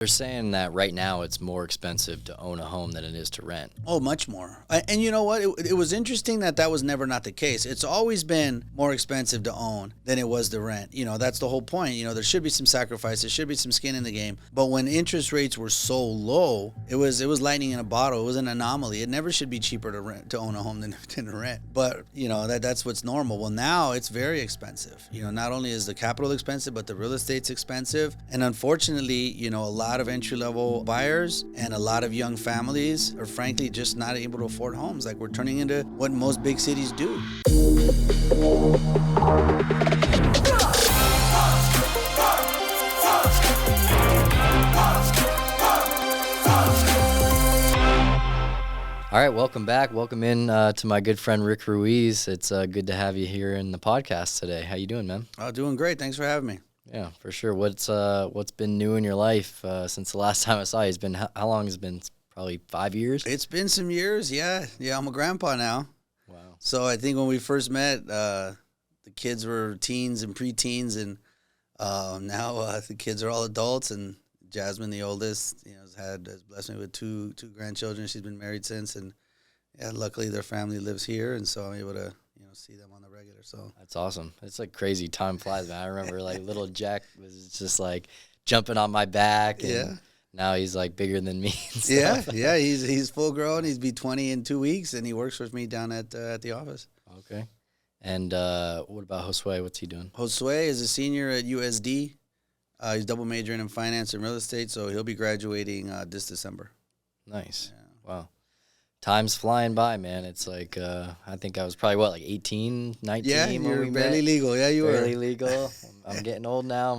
They're saying that right now it's more expensive to own a home than it is to rent. Oh, much more. And you know what? It was interesting that was never not the case. It's always been more expensive to own than it was to rent. That's the whole point. There should be some sacrifice. There should be some skin in the game. But when interest rates were so low, it was lightning in a bottle. It was an anomaly. It never should be cheaper to own a home than to rent. But, that's what's normal. Well, now it's very expensive. Not only is the capital expensive, but the real estate's expensive. And unfortunately, a lot of entry-level buyers and a lot of young families are frankly just not able to afford homes. Like, we're turning into what most big cities do. All right, welcome back. Welcome in to my good friend Rick Ruiz. It's good to have you here in the podcast today. How you doing, man? Oh, doing great. Thanks for having me. Yeah, for sure. What's been new in your life since the last time I saw you? It's been how long has it been? Probably 5 years. It's been some years. Yeah. I'm a grandpa now. Wow. So I think when we first met, the kids were teens and preteens, and now the kids are all adults. And Jasmine, the oldest, has blessed me with two grandchildren. She's been married since, and luckily their family lives here, and so I'm able to see them on the regular. So that's awesome. It's like crazy. Time flies, man. I remember like little Jack was just like jumping on my back, and now he's like bigger than me. And stuff. Yeah. He's full grown. He's be 20 in 2 weeks, and he works with me down at the office. Okay. And what about Josue? What's he doing? Josue is a senior at USD. He's double majoring in finance and real estate, so he'll be graduating this December. Nice. Yeah. Wow. Time's flying by, man. It's like, I think I was probably, like 18, 19 Yeah, when you're we barely met. legal. Yeah, you Barely were. legal. I'm getting old now.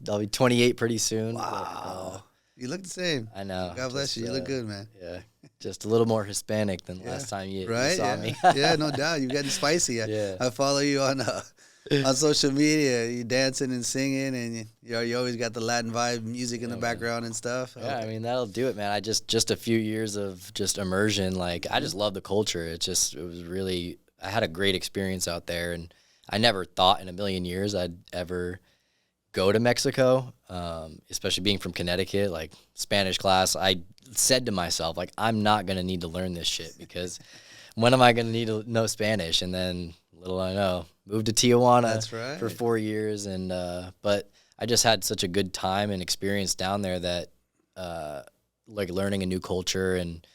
I'll be 28 pretty soon. Wow. But, you look the same. I know. God bless you. You look good, man. Yeah. Just a little more Hispanic than last time you saw me. Yeah, no doubt. You're getting spicy. I follow you on social media. You dancing and singing, and you always got the Latin vibe music in the background and stuff. Yeah, I mean, that'll do it, man. I just a few years of just immersion. Like, I just love the culture. It was really, I had a great experience out there, and I never thought in a million years I'd ever go to Mexico, especially being from Connecticut. Like, Spanish class, I said to myself, like, I'm not going to need to learn this shit, because when am I going to need to know Spanish? And then, little I know, moved to Tijuana for 4 years, and but I just had such a good time and experience down there that like learning a new culture and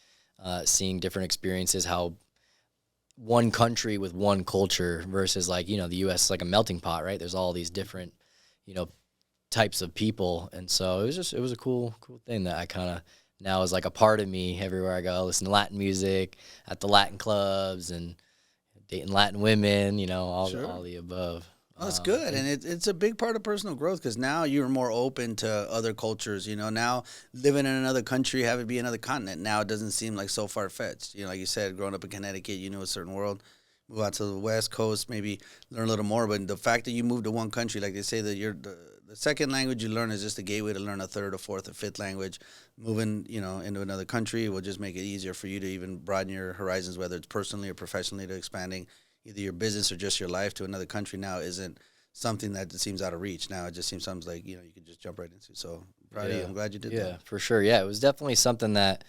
seeing different experiences, how one country with one culture versus like, the U.S. is like a melting pot, right? There's all these different, types of people, and so it was a cool thing that I kind of now is like a part of me everywhere I go. I listen to Latin music at the Latin clubs and dating Latin women, all the above. Oh, that's good. And it's a big part of personal growth, because now you're more open to other cultures. Now living in another country, have it be another continent, now it doesn't seem like so far-fetched. Like you said, growing up in Connecticut, you knew a certain world. Move out to the West Coast, maybe learn a little more. But the fact that you moved to one country, like they say that the second language you learn is just a gateway to learn a third or fourth or fifth language. Moving, into another country will just make it easier for you to even broaden your horizons, whether it's personally or professionally, to expanding either your business or just your life to another country now isn't something that seems out of reach. Now it just seems something like, you can just jump right into. So proud of you. I'm glad you did that. Yeah, for sure. Yeah, it was definitely something that,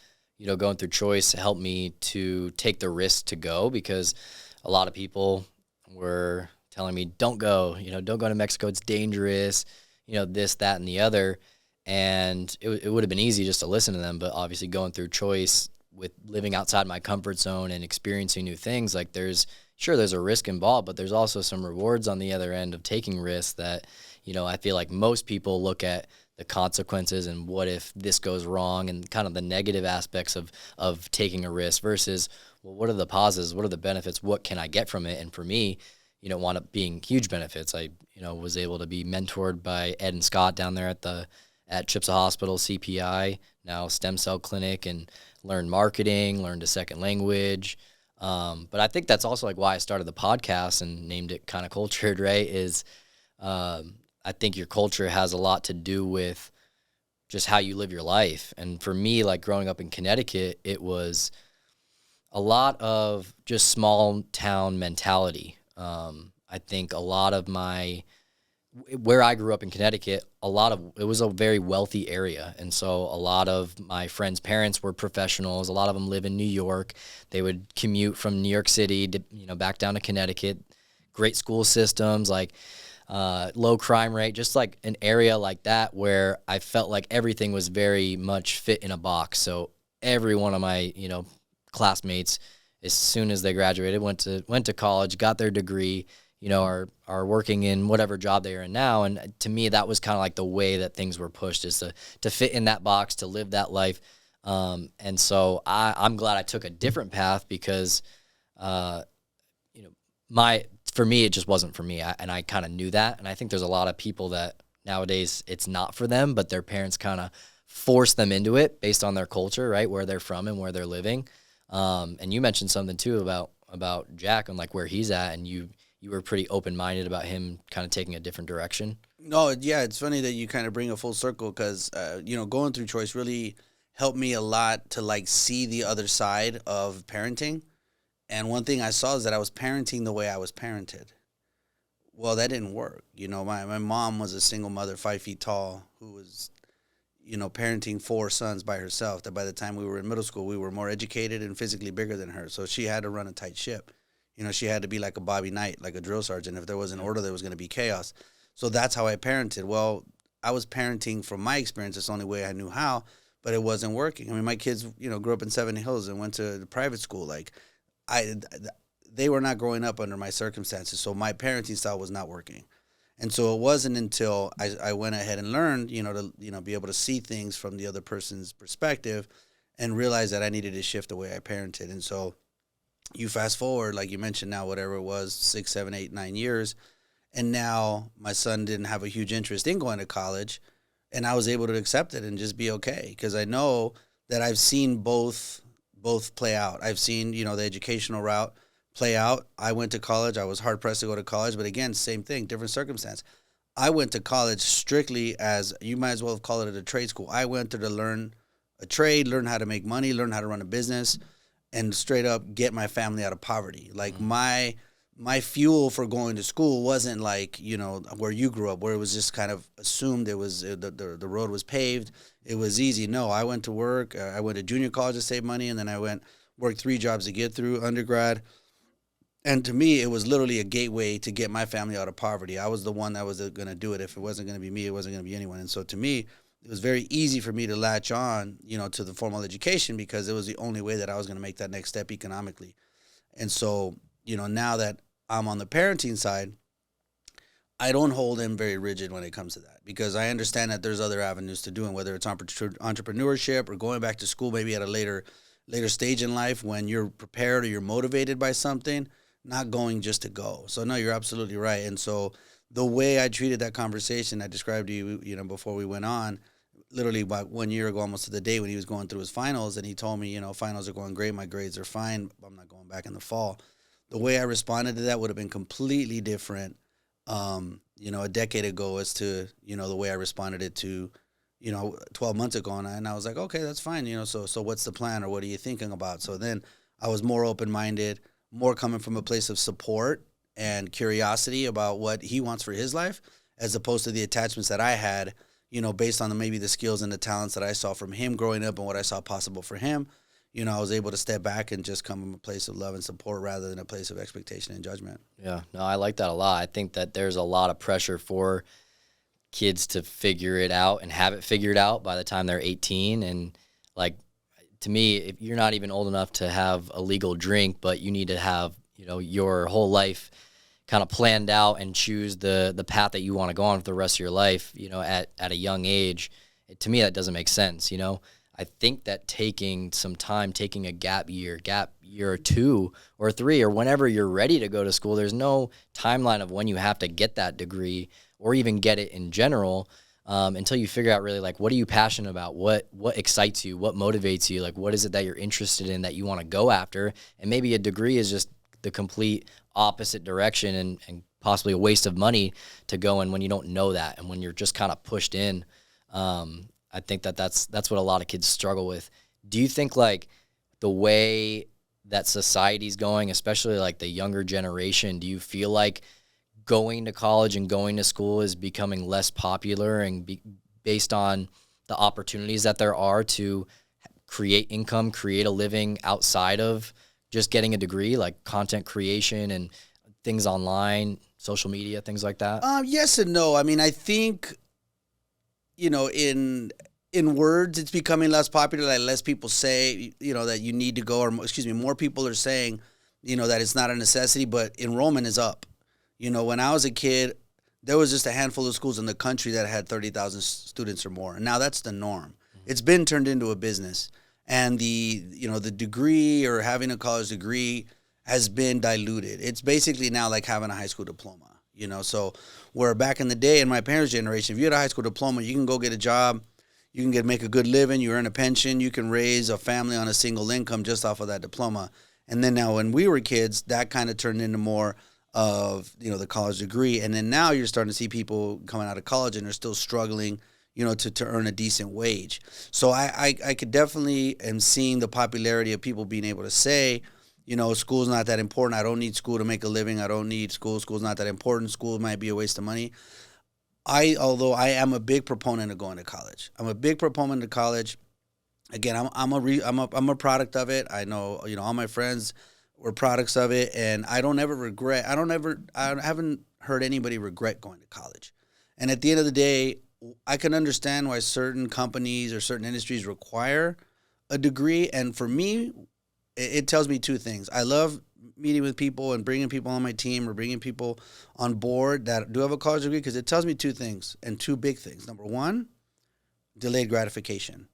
going through choice helped me to take the risk to go, because a lot of people were telling me, don't go to Mexico. It's dangerous, this, that, and the other. And it would have been easy just to listen to them. But obviously going through choice with living outside my comfort zone and experiencing new things, like there's a risk involved, but there's also some rewards on the other end of taking risks that, I feel like most people look at the consequences and what if this goes wrong and kind of the negative aspects of taking a risk versus, well, what are the positives? What are the benefits? What can I get from it? And for me, wound up being huge benefits. I, was able to be mentored by Ed and Scott down there at Chipsa Hospital, CPI, now stem cell clinic, and learned marketing, learned a second language. But I think that's also like why I started the podcast and named it Kinda Cultured, right? Is I think your culture has a lot to do with just how you live your life. And for me, like growing up in Connecticut, it was a lot of just small town mentality. I think a lot of my where I grew up in Connecticut, it was a very wealthy area. And so a lot of my friends' parents were professionals. A lot of them live in New York. They would commute from New York City to, back down to Connecticut. Great school systems, like low crime rate, just like an area like that where I felt like everything was very much fit in a box. So every one of my, classmates, as soon as they graduated, went to college, got their degree, are working in whatever job they are in now. And to me, that was kind of like the way that things were pushed, is to fit in that box, to live that life. And so I'm glad I took a different path because, for me, it just wasn't for me. And I kind of knew that. And I think there's a lot of people that nowadays it's not for them, but their parents kind of force them into it based on their culture, right? Where they're from and where they're living. And you mentioned something too about Jack and like where he's at, and you were pretty open-minded about him kind of taking a different direction. No, yeah, it's funny that you kind of bring a full circle because, going through Choice really helped me a lot to like see the other side of parenting. And one thing I saw is that I was parenting the way I was parented. Well, that didn't work. My mom was a single mother, 5 feet tall, who was, parenting 4 sons by herself. That by the time we were in middle school, we were more educated and physically bigger than her. So she had to run a tight ship. She had to be like a Bobby Knight, like a drill sergeant. If there was an order, there was going to be chaos. So that's how I parented. Well, I was parenting from my experience. It's the only way I knew how, but it wasn't working. I mean, my kids, grew up in Seven Hills and went to the private school. Like, they were not growing up under my circumstances. So my parenting style was not working. And so it wasn't until I went ahead and learned, to be able to see things from the other person's perspective and realize that I needed to shift the way I parented. And so you fast forward, like you mentioned now, whatever it was, 6, 7, 8, 9 years. And now my son didn't have a huge interest in going to college. And I was able to accept it and just be okay. Because I know that I've seen both play out. I've seen, the educational route play out. I went to college. I was hard pressed to go to college. But again, same thing, different circumstance. I went to college strictly as, you might as well have called it a trade school. I went there to learn a trade, learn how to make money, learn how to run a business, and straight up get my family out of poverty. Like my fuel for going to school wasn't like, where you grew up, where it was just kind of assumed it was the road was paved. It was easy. No, I went to work. I went to junior college to save money, and then I worked 3 jobs to get through undergrad. And to me, it was literally a gateway to get my family out of poverty. I was the one that was going to do it. If it wasn't going to be me, it wasn't going to be anyone. And so to me, it was very easy for me to latch on, to the formal education because it was the only way that I was going to make that next step economically. And so, now that I'm on the parenting side, I don't hold him very rigid when it comes to that because I understand that there's other avenues to doing, whether it's entrepreneurship or going back to school maybe at a later stage in life when you're prepared or you're motivated by something, not going just to go. So, no, you're absolutely right. And so the way I treated that conversation I described to you, before we went on, literally about 1 year ago, almost to the day when he was going through his finals, and he told me, finals are going great, my grades are fine, I'm not going back in the fall. The way I responded to that would have been completely different, a decade ago as to, the way I responded it to, 12 months ago. And I was like, okay, that's fine. So what's the plan or what are you thinking about? So then I was more open-minded, more coming from a place of support and curiosity about what he wants for his life, as opposed to the attachments that I had, based on maybe the skills and the talents that I saw from him growing up and what I saw possible for him. I was able to step back and just come from a place of love and support rather than a place of expectation and judgment. Yeah, no, I like that a lot. I think that there's a lot of pressure for kids to figure it out and have it figured out by the time they're 18. And like, to me, if you're not even old enough to have a legal drink, but you need to have, your whole life kind of planned out and choose the path that you want to go on for the rest of your life, at a young age, to me, that doesn't make sense. I think that taking some time, taking a gap year or 2 or 3, or whenever you're ready to go to school, there's no timeline of when you have to get that degree or even get it in general, until you figure out really like, what are you passionate about? What excites you? What motivates you? Like, what is it that you're interested in that you want to go after? And maybe a degree is just the complete opposite direction and possibly a waste of money to go in when you don't know that. And when you're just kind of pushed in, I think that's what a lot of kids struggle with. Do you think like the way that society's going, especially like the younger generation, do you feel like going to college and going to school is becoming less popular and based on the opportunities that there are to create income, create a living outside of just getting a degree, like content creation and things online, social media, things like that? Yes and no. I mean, I think, in words, it's becoming less popular. Like less people say, that you need to go, or excuse me, more people are saying, that it's not a necessity. But enrollment is up. When I was a kid, there was just a handful of schools in the country that had 30,000 students or more, and now that's the norm. It's been turned into a business, and the degree or having a college degree has been diluted. It's basically now like having a high school diploma. So where back in the day, in my parents' generation, if you had a high school diploma, you can go get a job, you can make a good living, you earn a pension, you can raise a family on a single income just off of that diploma. And then now when we were kids, that kind of turned into more of, the college degree. And then now you're starting to see people coming out of college and they're still struggling, to earn a decent wage. So I could definitely am seeing the popularity of people being able to say, school's not that important. I don't need school to make a living. I don't need school. School's not that important. School might be a waste of money. Although I am a big proponent of going to college. I'm a big proponent of college. Again, I'm a product of it. I know, all my friends were products of it, and I don't ever regret. I haven't heard anybody regret going to college. And at the end of the day, I can understand why certain companies or certain industries require a degree. And for me, it tells me two things. I love meeting with people and bringing people on my team or bringing people on board that do have a college degree, because it tells me two things, and two big things. Number one, delayed gratification.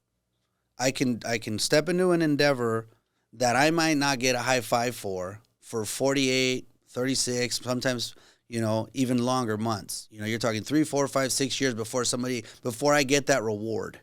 I can step into an endeavor that I might not get a high five for 48, 36, sometimes, even longer months. You're talking 3, 4, 5, 6 years before I get that reward.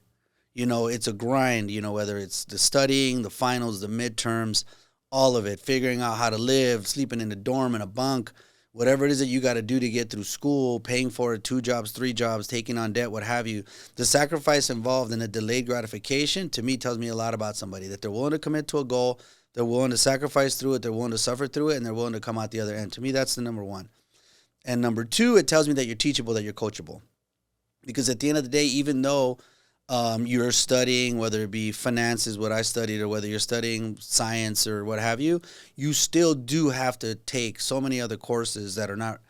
It's a grind, whether it's the studying, the finals, the midterms, all of it, figuring out how to live, sleeping in a dorm, in a bunk, whatever it is that you got to do to get through school, paying for it, 2 jobs, 3 jobs, taking on debt, what have you. The sacrifice involved in a delayed gratification, to me, tells me a lot about somebody, that they're willing to commit to a goal, they're willing to sacrifice through it, they're willing to suffer through it, and they're willing to come out the other end. To me, that's the number one. And number two, it tells me that you're teachable, that you're coachable. Because at the end of the day, even though you're studying, whether it be finances, what I studied, or whether you're studying science or what have you, you still do have to take so many other courses that are not,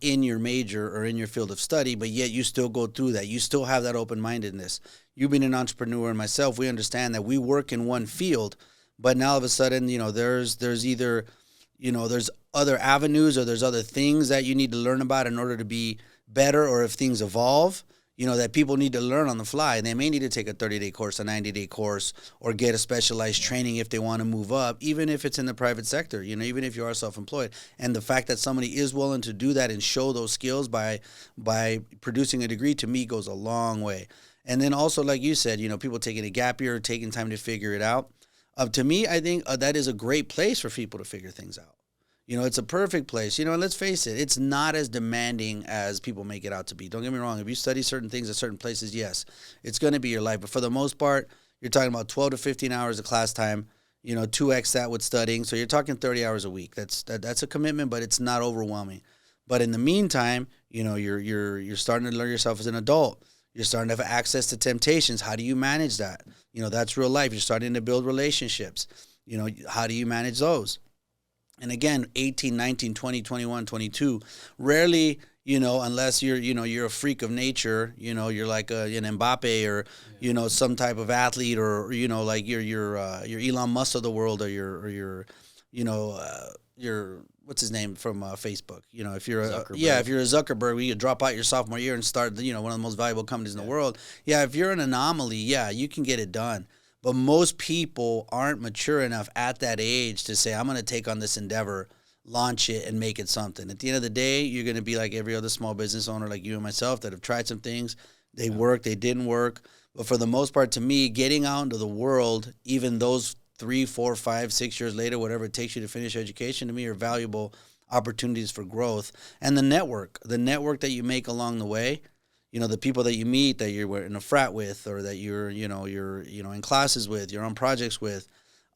in your major or in your field of study, but yet you still go through that. You still have that open-mindedness. You being an entrepreneur and myself, we understand that we work in one field, but now all of a sudden, there's either, there's other avenues or there's other things that you need to learn about in order to be better, or if things evolve, that people need to learn on the fly. They may need to take a 30-day course, a 90-day course, or get a specialized training if they want to move up, even if it's in the private sector, even if you are self-employed. And the fact that somebody is willing to do that and show those skills by producing a degree, to me, goes a long way. And then also, like you said, people taking a gap year, taking time to figure it out. To me, I think that is a great place for people to figure things out. It's a perfect place. And let's face it, it's not as demanding as people make it out to be. Don't get me wrong. If you study certain things at certain places, yes, it's going to be your life. But for the most part, you're talking about 12 to 15 hours of class time, 2x that with studying. So you're talking 30 hours a week. That's a commitment, but it's not overwhelming. But in the meantime, you're starting to learn yourself as an adult. You're starting to have access to temptations. How do you manage that? That's real life. You're starting to build relationships. How do you manage those? And again, 18, 19, 20, 21, 22, rarely, unless you're a freak of nature, you're like an Mbappe or, some type of athlete, or, like you're Elon Musk of the world, or you're what's his name from Facebook? If you're if you're a Zuckerberg, you drop out your sophomore year and start, one of the most valuable companies in the world. Yeah, if you're an anomaly, you can get it done. But most people aren't mature enough at that age to say, I'm going to take on this endeavor, launch it, and make it something. At the end of the day, you're going to be like every other small business owner like you and myself that have tried some things. They work, they didn't work. But for the most part, to me, getting out into the world, even those 3, 4, 5, 6 years later, whatever it takes you to finish education, to me are valuable opportunities for growth. And the network that you make along the way, the people that you meet, that you're in a frat with, or that you're in classes with, you're on projects with,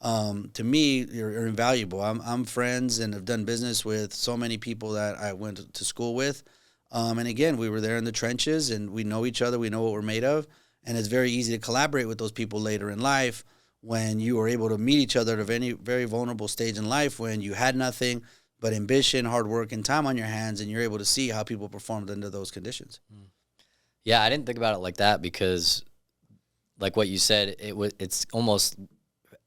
to me, you're invaluable. I'm friends and have done business with so many people that I went to school with. And again, we were there in the trenches and we know each other. We know what we're made of. And it's very easy to collaborate with those people later in life when you are able to meet each other at a very, very vulnerable stage in life when you had nothing but ambition, hard work, and time on your hands, and you're able to see how people performed under those conditions. Yeah, I didn't think about it like that because, like what you said, it's almost,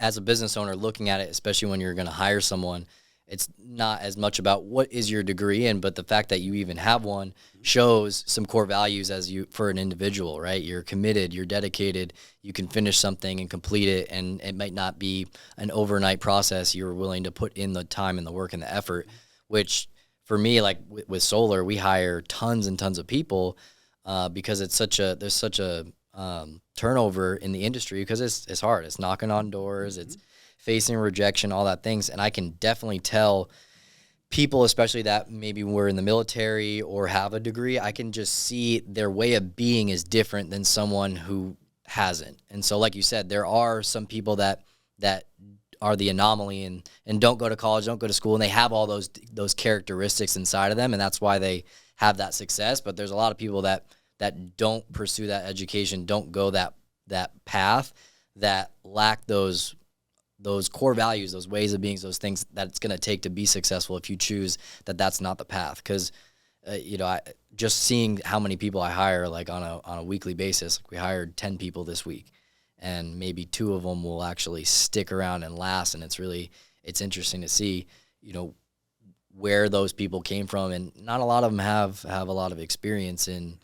as a business owner looking at it, especially when you're going to hire someone, it's not as much about what is your degree in, but the fact that you even have one shows some core values for an individual, right? You're committed, you're dedicated, you can finish something and complete it, and it might not be an overnight process. You're willing to put in the time and the work and the effort, which for me, like with solar, we hire tons and tons of people because there's such a turnover in the industry because it's hard. It's knocking on doors. It's facing rejection, all that things. And I can definitely tell people, especially that maybe were in the military or have a degree, I can just see their way of being is different than someone who hasn't. And so, like you said, there are some people that are the anomaly and don't go to college, don't go to school, and they have all those characteristics inside of them, and that's why they have that success. But there's a lot of people that don't pursue that education, don't go that path, that lack those core values, those ways of being, those things that it's going to take to be successful if you choose that's not the path. Because, I just seeing how many people I hire, like on a weekly basis, we hired 10 people this week, and maybe 2 of them will actually stick around and last. And it's interesting to see, where those people came from. And not a lot of them have a lot of experience in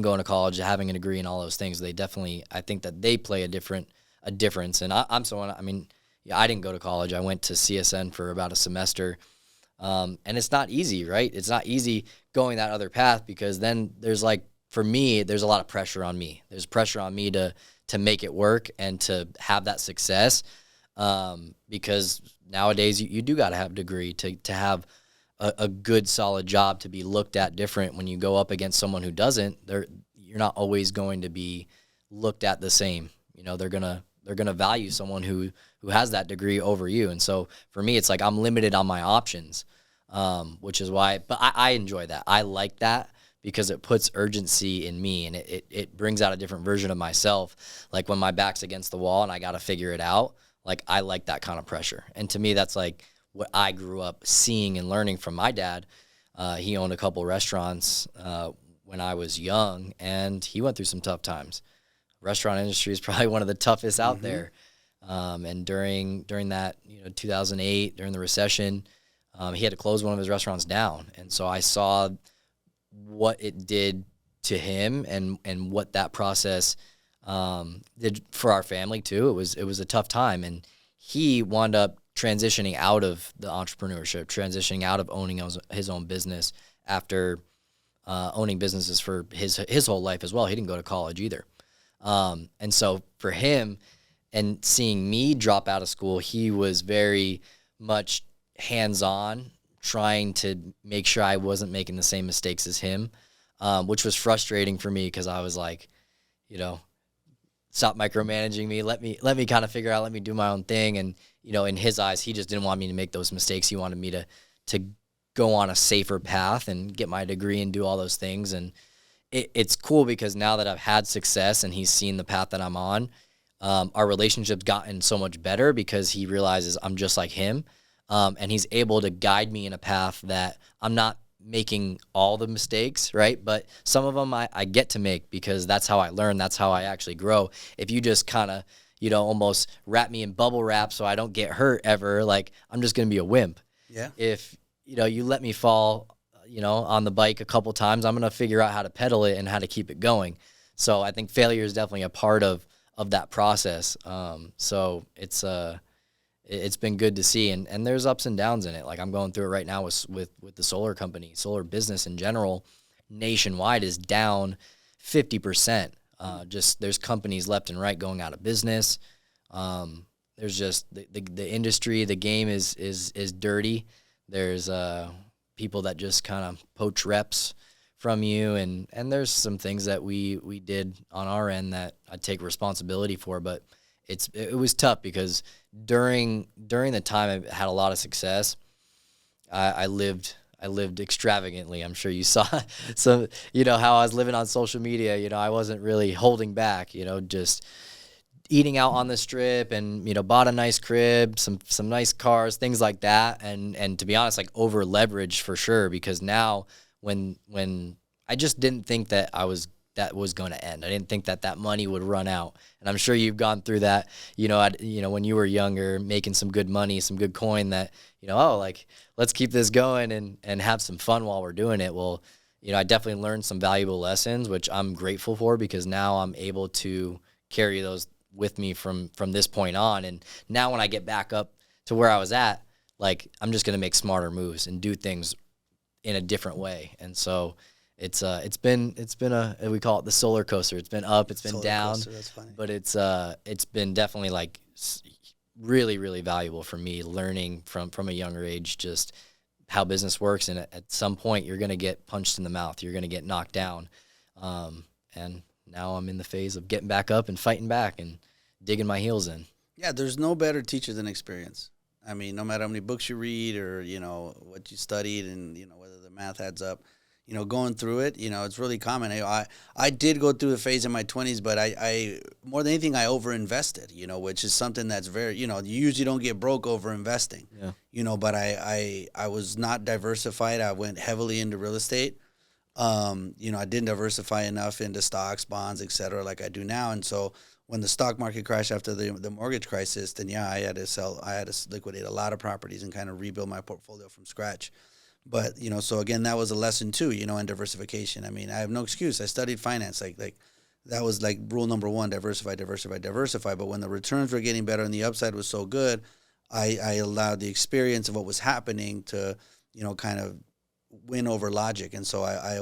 going to college, having a degree and all those things. They definitely, I think that they play a difference. And I'm someone, yeah, I didn't go to college. I went to CSN for about a semester. And it's not easy, right? It's not easy going that other path because then for me, there's a lot of pressure on me. There's pressure on me to make it work and to have that success. Because nowadays you do got to have a degree to have a good, solid job, to be looked at different when you go up against someone who doesn't. You're not always going to be looked at the same. They're gonna value someone who has that degree over you. And so for me, it's like I'm limited on my options, which is why. But I enjoy that. I like that because it puts urgency in me, and it brings out a different version of myself. Like when my back's against the wall and I got to figure it out. Like I like that kind of pressure. And to me, that's like what I grew up seeing and learning from my dad. He owned a couple restaurants when I was young, and he went through some tough times. Restaurant industry is probably one of the toughest out there. And during that, 2008, during the recession, he had to close one of his restaurants down. And so I saw what it did to him and what that process did for our family too. It was a tough time, and he wound up transitioning out of the entrepreneurship, transitioning out of owning his own business after owning businesses for his whole life as well. He didn't go to college either. And so for him, and seeing me drop out of school, he was very much hands-on, trying to make sure I wasn't making the same mistakes as him, which was frustrating for me because I was like, stop micromanaging me. Let me kind of figure out, let me do my own thing. And, in his eyes, he just didn't want me to make those mistakes. He wanted me to go on a safer path and get my degree and do all those things. And it's cool because now that I've had success and he's seen the path that I'm on, our relationship's gotten so much better because he realizes I'm just like him. And he's able to guide me in a path that I'm not making all the mistakes, right? But some of them I get to make because that's how I learn. That's how I actually grow. If you just kind of, almost wrap me in bubble wrap so I don't get hurt ever, like I'm just going to be a wimp. Yeah. If, you let me fall, on the bike a couple times, I'm going to figure out how to pedal it and how to keep it going. So I think failure is definitely a part of that process. So it's been good to see, and there's ups and downs in it. Like I'm going through it right now with the solar company. Solar business in general nationwide is down 50%. Just there's companies left and right going out of business. There's just the industry, the game is dirty. There's people that just kind of poach reps from you, and there's some things that we did on our end that I take responsibility for, but it was tough because during the time I had a lot of success, I lived extravagantly. I'm sure you saw some, how I was living on social media. I wasn't really holding back, just eating out on the strip and, bought a nice crib, some nice cars, things like that. And to be honest, like over leveraged for sure, because now when I just didn't think that was going to end. I didn't think that money would run out. And I'm sure you've gone through that, when you were younger, making some good money, some good coin that, let's keep this going and have some fun while we're doing it. Well, I definitely learned some valuable lessons, which I'm grateful for, because now I'm able to carry those with me from this point on. And now when I get back up to where I was at, like, I'm just going to make smarter moves and do things in a different way. And so it's been we call it the solar coaster. It's been up, it's been solar down, coaster, that's funny. But it's been definitely like really, really valuable for me, learning from a younger age just how business works. And at some point you're going to get punched in the mouth. You're going to get knocked down. And now I'm in the phase of getting back up and fighting back and digging my heels in. Yeah, there's no better teacher than experience. I mean, no matter how many books you read or, what you studied and, whether the math adds up, going through it, it's really common. I did go through a phase in my 20s, but I more than anything, I overinvested, which is something that's very, you usually don't get broke over investing. Yeah. But I was not diversified. I went heavily into real estate. I didn't diversify enough into stocks, bonds, et cetera, like I do now. And so when the stock market crashed after the mortgage crisis, then I had to liquidate a lot of properties and kind of rebuild my portfolio from scratch. But, so again, that was a lesson too, in diversification. I mean, I have no excuse. I studied finance. Like that was like rule number one, diversify. But when the returns were getting better and the upside was so good, I allowed the experience of what was happening to, kind of win over logic. And so I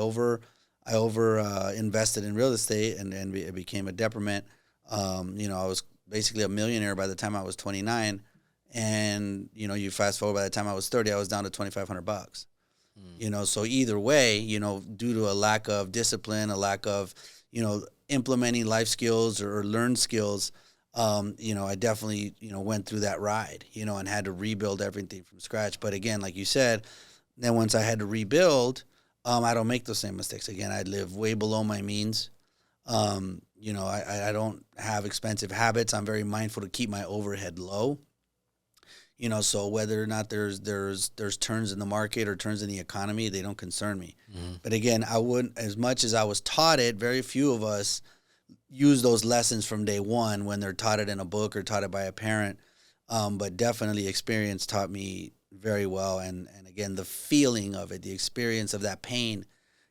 invested in real estate and it became a detriment. I was basically a millionaire by the time I was 29. And, you fast forward, by the time I was 30, I was down to $2,500. So either way, due to a lack of discipline, a lack of, implementing life skills or learned skills, I definitely, went through that ride, and had to rebuild everything from scratch. But again, like you said, then once I had to rebuild, I don't make those same mistakes again. I live way below my means. I don't have expensive habits. I'm very mindful to keep my overhead low. So whether or not there's turns in the market or turns in the economy, they don't concern me. Mm-hmm. But again, I wouldn't, as much as I was taught it, very few of us use those lessons from day one when they're taught it in a book or taught it by a parent. But definitely experience taught me very well. And again, the feeling of it, the experience of that pain,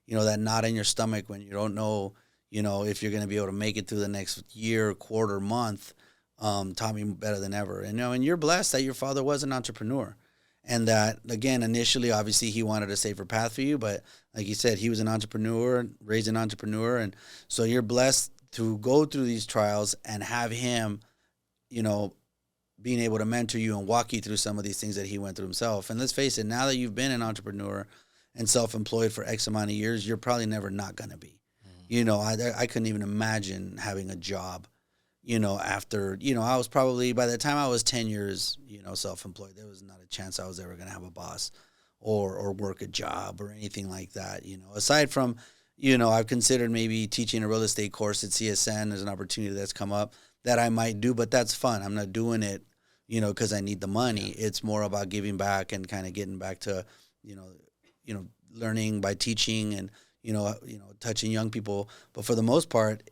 that knot in your stomach when you don't know, if you're going to be able to make it through the next year, quarter, month, taught me better than ever. And you're blessed that your father was an entrepreneur, and that, again, initially, obviously, he wanted a safer path for you, but like you said, he was an entrepreneur, raised an entrepreneur, and so you're blessed to go through these trials and have him, being able to mentor you and walk you through some of these things that he went through himself. And let's face it, now that you've been an entrepreneur and self-employed for X amount of years, you're probably never not going to be. I couldn't even imagine having a job. After, I was probably, by the time I was 10 years, self-employed, there was not a chance I was ever going to have a boss or work a job or anything like that. Aside from, I've considered maybe teaching a real estate course at CSN. There's an opportunity that's come up that I might do, but that's fun. I'm not doing it, because I need the money. Yeah. It's more about giving back and kind of getting back to, learning by teaching and, touching young people. But for the most part,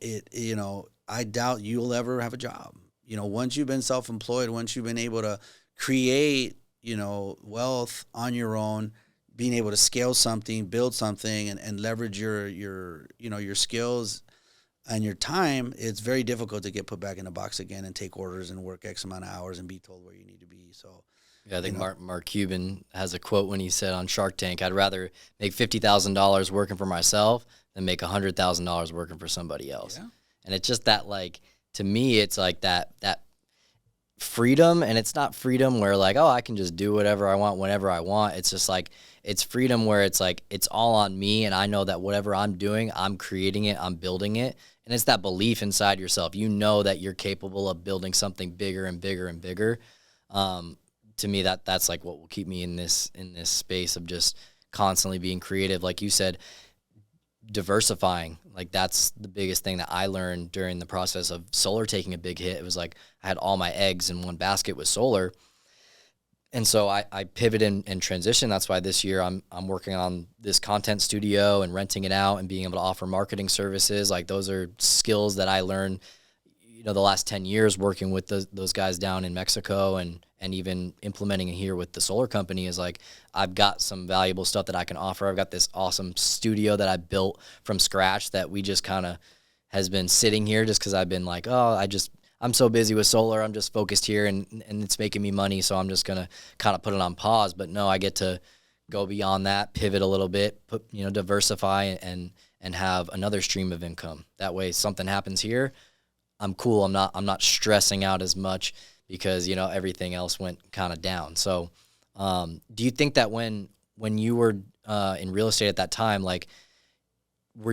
I doubt you'll ever have a job. Once you've been self-employed, once you've been able to create, wealth on your own, being able to scale something, build something, and leverage your skills and your time, it's very difficult to get put back in a box again and take orders and work X amount of hours and be told where you need to be. So, yeah, I think Mark Cuban has a quote when he said on Shark Tank, I'd rather make $50,000 working for myself than make $100,000 working for somebody else. Yeah. And it's just that, like, to me, it's like that freedom, and it's not freedom where, like, oh, I can just do whatever I want whenever I want. It's just like, it's freedom where it's like, it's all on me. And I know that whatever I'm doing, I'm creating it, I'm building it. And it's that belief inside yourself. You know that you're capable of building something bigger and bigger and bigger. To me, that's like what will keep me in this space of just constantly being creative. Like you said, diversifying. Like that's the biggest thing that I learned during the process of solar taking a big hit. It was like I had all my eggs in one basket with solar. And so I pivoted and transitioned. That's why this year I'm working on this content studio and renting it out and being able to offer marketing services. Like those are skills that I learned, the last 10 years working with those guys down in Mexico and even implementing it here with the solar company is like, I've got some valuable stuff that I can offer. I've got this awesome studio that I built from scratch that we just kind of has been sitting here just because I've been like, I'm so busy with solar. I'm just focused here and it's making me money. So I'm just going to kind of put it on pause. But no, I get to go beyond that, pivot a little bit, diversify and have another stream of income. That way something happens here, I'm cool. I'm not stressing out as much because, everything else went kind of down. So do you think that when you were in real estate at that time, like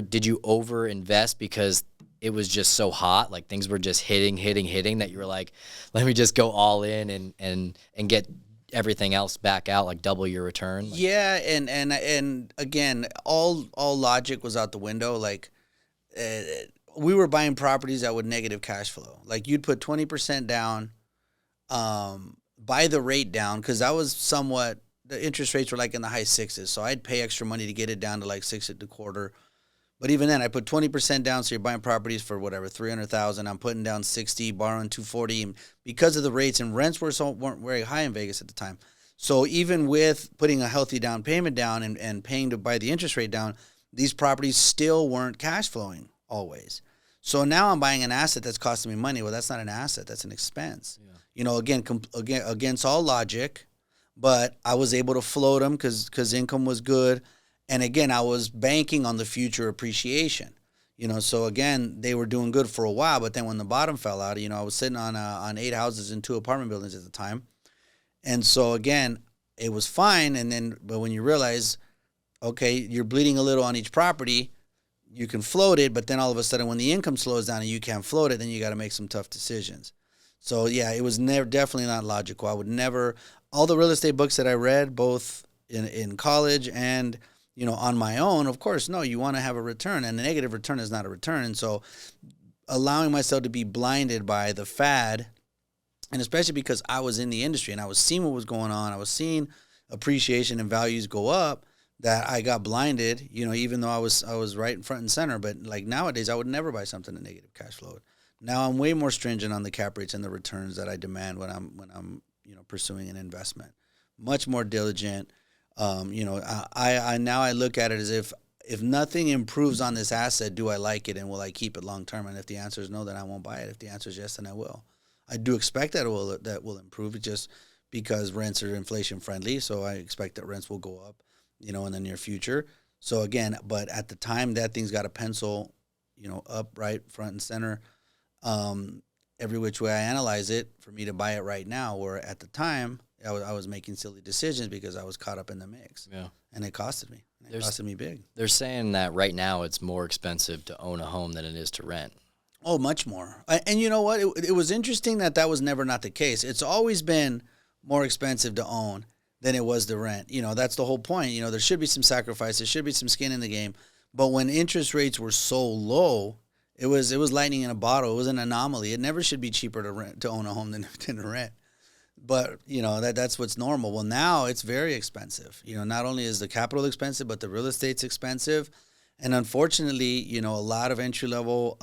did you over invest because it was just so hot, like things were just hitting that you were like, let me just go all in and get everything else back out, like double your return? Like, yeah, and again, all logic was out the window. Like we were buying properties that would negative cash flow. Like you'd put 20% down, buy the rate down, because that was somewhat, the interest rates were like in the high sixes. So I'd pay extra money to get it down to like 6.25. But even then, I put 20% down. So you're buying properties for whatever, $300,000. I'm putting down 60, borrowing 240, and because of the rates, and rents weren't very high in Vegas at the time. So even with putting a healthy down payment down and paying to buy the interest rate down, these properties still weren't cash flowing always. So now I'm buying an asset that's costing me money. Well, that's not an asset. That's an expense. Yeah. Again, against all logic, but I was able to float them because income was good. And again, I was banking on the future appreciation. So again, they were doing good for a while, but then when the bottom fell out, I was sitting on 8 houses and 2 apartment buildings at the time. And so again, it was fine. But when you realize, okay, you're bleeding a little on each property, you can float it, but then all of a sudden when the income slows down and you can't float it, then you got to make some tough decisions. So yeah, it was definitely not logical. I would never, all the real estate books that I read, both in college and, on my own, of course, no, you want to have a return, and a negative return is not a return. And so allowing myself to be blinded by the fad, and especially because I was in the industry and I was seeing what was going on, I was seeing appreciation and values go up, that I got blinded, even though I was right in front and center. But like nowadays, I would never buy something at negative cash flow. Now I'm way more stringent on the cap rates and the returns that I demand when I'm pursuing an investment. Much more diligent. I now look at it as if nothing improves on this asset, do I like it and will I keep it long term? And if the answer is no, then I won't buy it. If the answer is yes, then I will. I do expect that it will improve. It's just because rents are inflation friendly, so I expect that rents will go up, in the near future. So again, but at the time that thing's got a pencil, up right front and center. Every which way I analyze it, for me to buy it right now, where at the time I was making silly decisions because I was caught up in the mix. Yeah. And it costed me. It costed me big. They're saying that right now it's more expensive to own a home than it is to rent. Oh, much more. And you know what? It was interesting that was never not the case. It's always been more expensive to own than it was to rent. That's the whole point. There should be some sacrifice. There should be some skin in the game. But when interest rates were so low, it was lightning in a bottle. It was an anomaly. It never should be cheaper to own a home than to rent. But, that's what's normal. Well, now it's very expensive. Not only is the capital expensive, but the real estate's expensive. And unfortunately, a lot of entry-level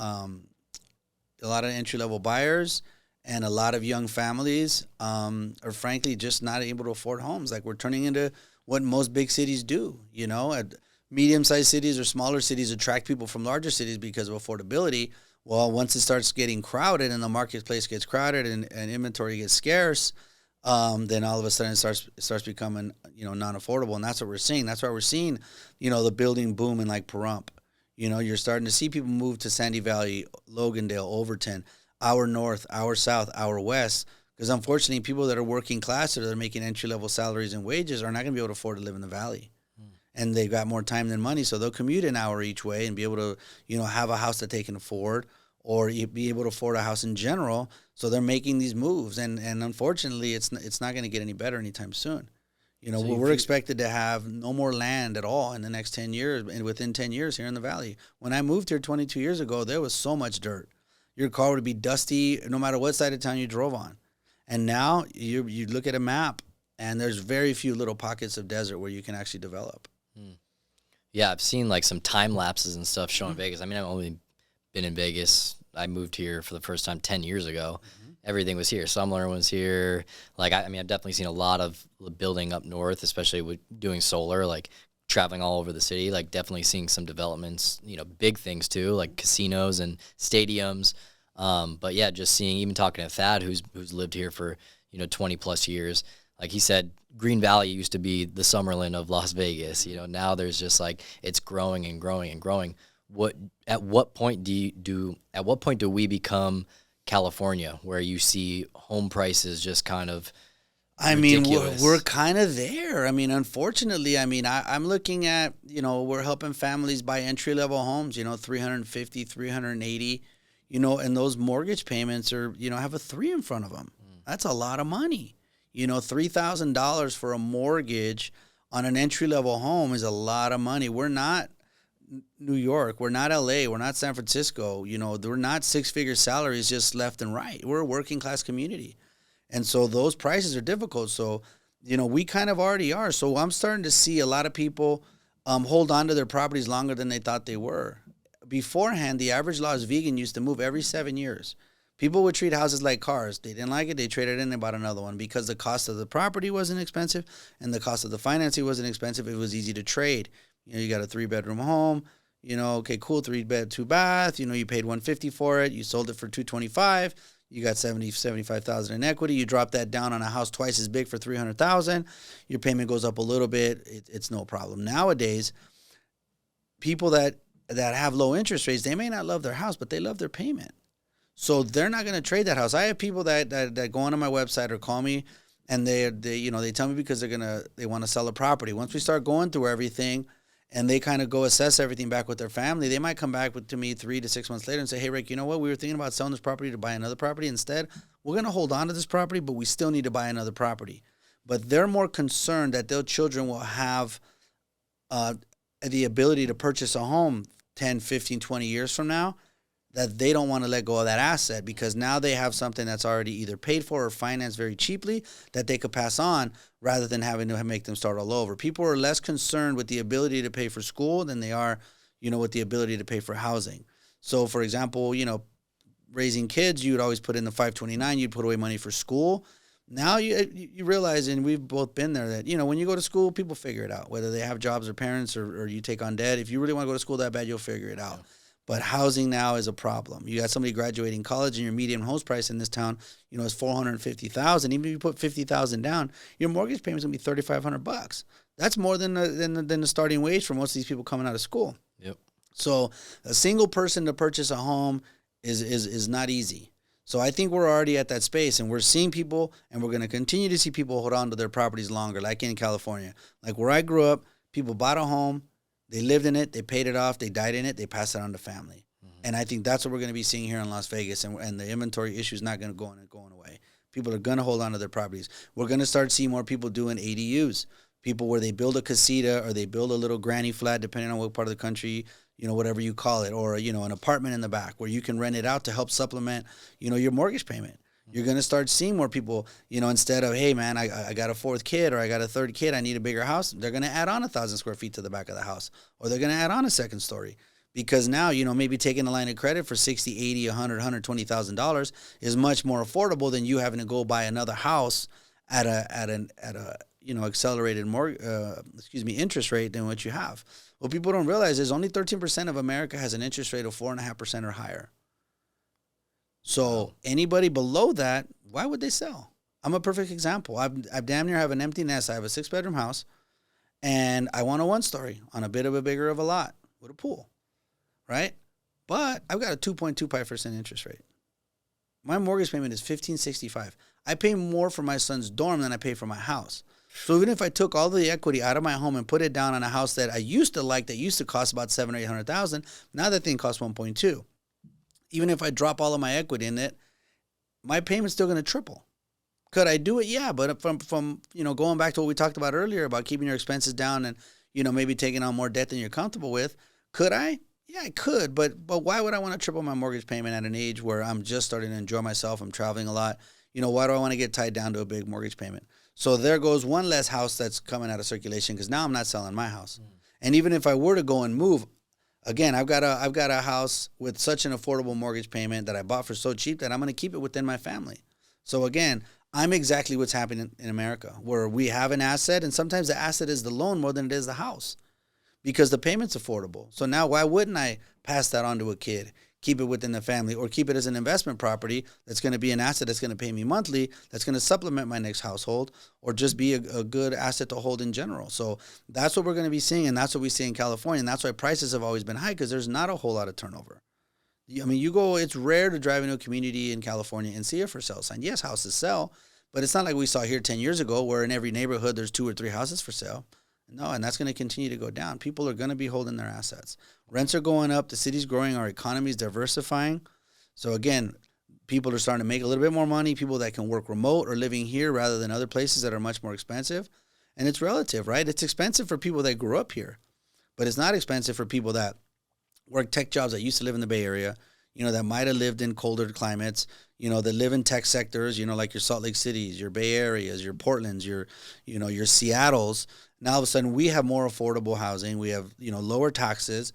buyers and a lot of young families are frankly just not able to afford homes. Like, we're turning into what most big cities do, medium-sized cities or smaller cities attract people from larger cities because of affordability. Well, once it starts getting crowded and the marketplace gets crowded and inventory gets scarce, then all of a sudden it starts becoming, non-affordable. And that's what we're seeing. That's why we're seeing, the building boom in like Pahrump. You're starting to see people move to Sandy Valley, Logandale, Overton, our north, our south, our west. Because unfortunately, people that are working class or that are making entry-level salaries and wages are not going to be able to afford to live in the valley. and they've got more time than money, so they'll commute an hour each way and be able to, have a house that they can afford, or be able to afford a house in general. So they're making these moves, and unfortunately, it's not going to get any better anytime soon. So We're expected to have no more land at all in the next 10 years, and within 10 years here in the valley. When I moved here 22 years ago, there was so much dirt. Your car would be dusty no matter what side of town you drove on. And now you look at a map, and there's very few little pockets of desert where you can actually develop. Yeah, I've seen like some time lapses and stuff showing Vegas. I mean, I've only been in Vegas. I moved here for the first time 10 years ago. Everything was here. Sumler was here. Like, I mean, I've definitely seen a lot of building up north, especially with doing solar, like traveling all over the city, like definitely seeing some developments, big things too, like casinos and stadiums. But yeah, just seeing, even talking to Thad, who's lived here for, 20 plus years. Like he said, Green Valley used to be the Summerlin of Las Vegas. Now there's just like, it's growing and growing and growing. At what point do we become California, where you see home prices just kind of ridiculous? We're kind of there. I mean, unfortunately, I'm looking at, we're helping families buy entry-level homes, 350, 380, and those mortgage payments are, have a 3 in front of them. That's a lot of money. $3,000 for a mortgage on an entry-level home is a lot of money. We're not New York, we're not LA, we're not San Francisco, we're not 6-figure salaries just left and right. We're a working class community. And so those prices are difficult. So, we kind of already are. So I'm starting to see a lot of people hold on to their properties longer than they thought they were. Beforehand, the average Las Vegan used to move every 7 years. People would treat houses like cars. They didn't like it, they traded in and bought another one because the cost of the property wasn't expensive and the cost of the financing wasn't expensive. It was easy to trade. You got a 3-bedroom home, okay, cool, 3-bed, 2-bath, you paid $150 for it, you sold it for $225, you got $75,000 in equity, you drop that down on a house twice as big for $300,000, your payment goes up a little bit, it's no problem. Nowadays, people that have low interest rates, they may not love their house, but they love their payment. So they're not going to trade that house. I have people that go onto my website or call me, and they tell me because they want to sell a property. Once we start going through everything, and they kind of go assess everything back with their family, they might come back to me 3 to 6 months later and say, hey, Rick, you know what? We were thinking about selling this property to buy another property. Instead, we're going to hold on to this property, but we still need to buy another property. But they're more concerned that their children will have the ability to purchase a home 10, 15, 20 years from now, that they don't want to let go of that asset because now they have something that's already either paid for or financed very cheaply that they could pass on rather than having to make them start all over. People are less concerned with the ability to pay for school than they are, with the ability to pay for housing. So, for example, raising kids, you would always put in the 529, you'd put away money for school. Now you realize, and we've both been there, that, when you go to school, people figure it out, whether they have jobs or parents or you take on debt. If you really want to go to school that bad, you'll figure it out. Yeah. But housing now is a problem. You got somebody graduating college, and your median house price in this town, is $450,000. Even if you put $50,000 down, your mortgage payment's gonna be $3,500. That's more than the starting wage for most of these people coming out of school. Yep. So a single person to purchase a home is not easy. So I think we're already at that space, and we're seeing people, and we're going to continue to see people hold on to their properties longer, like in California. Like where I grew up, people bought a home, they lived in it, they paid it off, they died in it, they passed it on to family. Mm-hmm. And I think that's what we're going to be seeing here in Las Vegas, and the inventory issue is not going to going away. People are going to hold on to their properties. We're going to start seeing more people doing ADUs, people where they build a casita or they build a little granny flat, depending on what part of the country, whatever you call it, or, an apartment in the back where you can rent it out to help supplement, your mortgage payment. You're going to start seeing more people, instead of, hey, man, I got a 4th kid or I got a 3rd kid, I need a bigger house. They're going to add on 1,000 square feet to the back of the house, or they're going to add on a 2nd story. Because now, maybe taking a line of credit for $60, $80, $100, $120,000 is much more affordable than you having to go buy another house at a accelerated interest rate than what you have. What people don't realize is only 13% of America has an interest rate of 4.5% or higher. So anybody below that, why would they sell? I'm a perfect example. I damn near have an empty nest. I have a 6-bedroom house, and I want a 1-story on a bit of a bigger of a lot with a pool, right? But I've got a 2.25% interest rate. My mortgage payment is $1,565. I pay more for my son's dorm than I pay for my house. So even if I took all the equity out of my home and put it down on a house that I used to like, that used to cost about 700 or 800,000, now that thing costs 1.2. Even if I drop all of my equity in it, my payment's still going to triple. Could I do it? Yeah, but from going back to what we talked about earlier about keeping your expenses down and maybe taking on more debt than you're comfortable with, could I? Yeah, I could, but why would I want to triple my mortgage payment at an age where I'm just starting to enjoy myself? I'm traveling a lot. Why do I want to get tied down to a big mortgage payment? So there goes one less house that's coming out of circulation because now I'm not selling my house. And even if I were to go and move, again, I've got a house with such an affordable mortgage payment that I bought for so cheap that I'm going to keep it within my family. So again, I'm exactly what's happening in America, where we have an asset, and sometimes the asset is the loan more than it is the house because the payment's affordable. So now why wouldn't I pass that on to a kid, keep it within the family, or keep it as an investment property that's going to be an asset that's going to pay me monthly, that's going to supplement my next household, or just be a good asset to hold in general. So that's what we're going to be seeing, and that's what we see in California, and that's why prices have always been high because there's not a whole lot of turnover. I mean, it's rare to drive into a community in California and see a for sale sign. Yes, houses sell, but it's not like we saw here 10 years ago where in every neighborhood there's 2 or 3 houses for sale. No, and that's going to continue to go down. People are going to be holding their assets. Rents are going up. The city's growing. Our economy is diversifying. So again, people are starting to make a little bit more money. People that can work remote or living here rather than other places that are much more expensive. And it's relative, right? It's expensive for people that grew up here, but it's not expensive for people that work tech jobs that used to live in the Bay Area, that might have lived in colder climates, that live in tech sectors, like your Salt Lake Cities, your Bay Areas, your Portlands, your Seattles. Now all of a sudden we have more affordable housing. We have, lower taxes.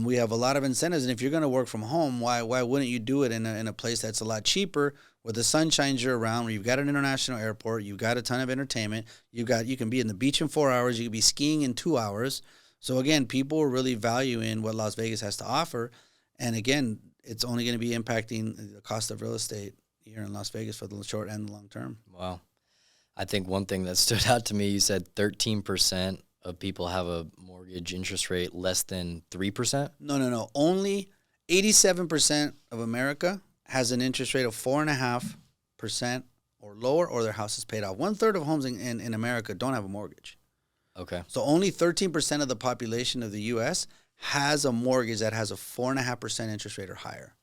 We have a lot of incentives. And if you're going to work from home, why wouldn't you do it in a place that's a lot cheaper, where the sun shines year around, where you've got an international airport, you've got a ton of entertainment, you can be in the beach in 4 hours, you can be skiing in 2 hours. So again, people are really valuing what Las Vegas has to offer. And again, it's only going to be impacting the cost of real estate here in Las Vegas for the short and the long term. Wow. I think one thing that stood out to me, you said 13% of people have a mortgage interest rate less than 3%? No. Only 87% of America has an interest rate of 4.5% or lower, or their house is paid off. 1/3 of homes in America don't have a mortgage. Okay. So only 13% of the population of the U.S. has a mortgage that has a 4.5% interest rate or higher.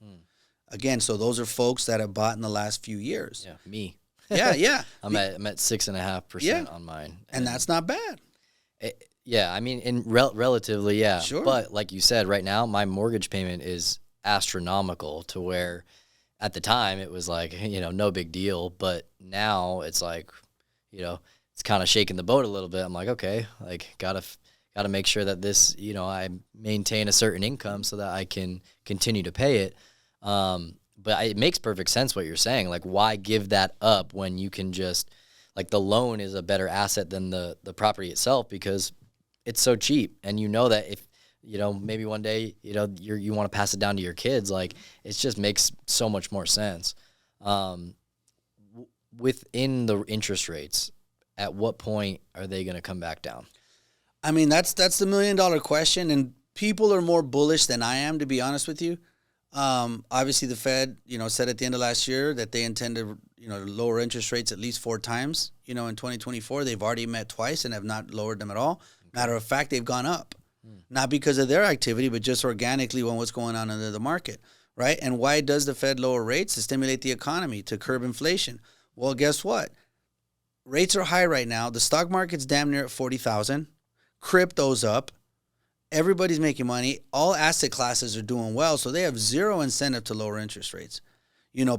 Again, so those are folks that have bought in the last few years. Yeah, me. Yeah. I'm at 6.5% on mine. And that's not bad. I mean, relatively, yeah. Sure. But like you said, right now, my mortgage payment is astronomical to where at the time it was like, no big deal. But now it's like, it's kind of shaking the boat a little bit. I'm like, okay, like got to make sure that this, I maintain a certain income so that I can continue to pay it. But it makes perfect sense what you're saying. Like, why give that up when you can just, like, the loan is a better asset than the property itself because it's so cheap. And that if, maybe one day, you want to pass it down to your kids, like, it just makes so much more sense. Within the interest rates, at what point are they going to come back down? I mean, that's the $1 million question, and people are more bullish than I am, to be honest with you. Obviously, the Fed, said at the end of last year that they intend to, lower interest rates at least 4 times. In 2024, they've already met twice and have not lowered them at all. Matter of fact, they've gone up, not because of their activity, but just organically on what's going on in the market, right? And why does the Fed lower rates? To stimulate the economy, to curb inflation. Well, guess what? Rates are high right now. The stock market's damn near at 40,000. Crypto's up. Everybody's making money. All asset classes are doing well, so they have zero incentive to lower interest rates.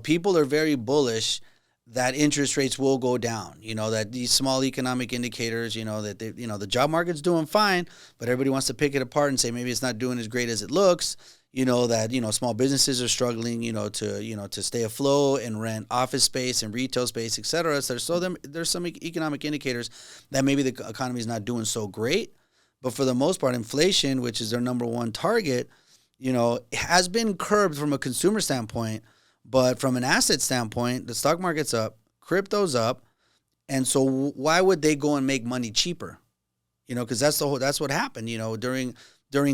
People are very bullish that interest rates will go down. That these small economic indicators, that the job market's doing fine, but everybody wants to pick it apart and say maybe it's not doing as great as it looks. That small businesses are struggling, to stay afloat and rent office space and retail space, et cetera. So there's some economic indicators that maybe the economy is not doing so great. But for the most part, inflation, which is their number one target, has been curbed from a consumer standpoint. But from an asset standpoint, the stock market's up, crypto's up. And so why would they go and make money cheaper? Because that's what happened. During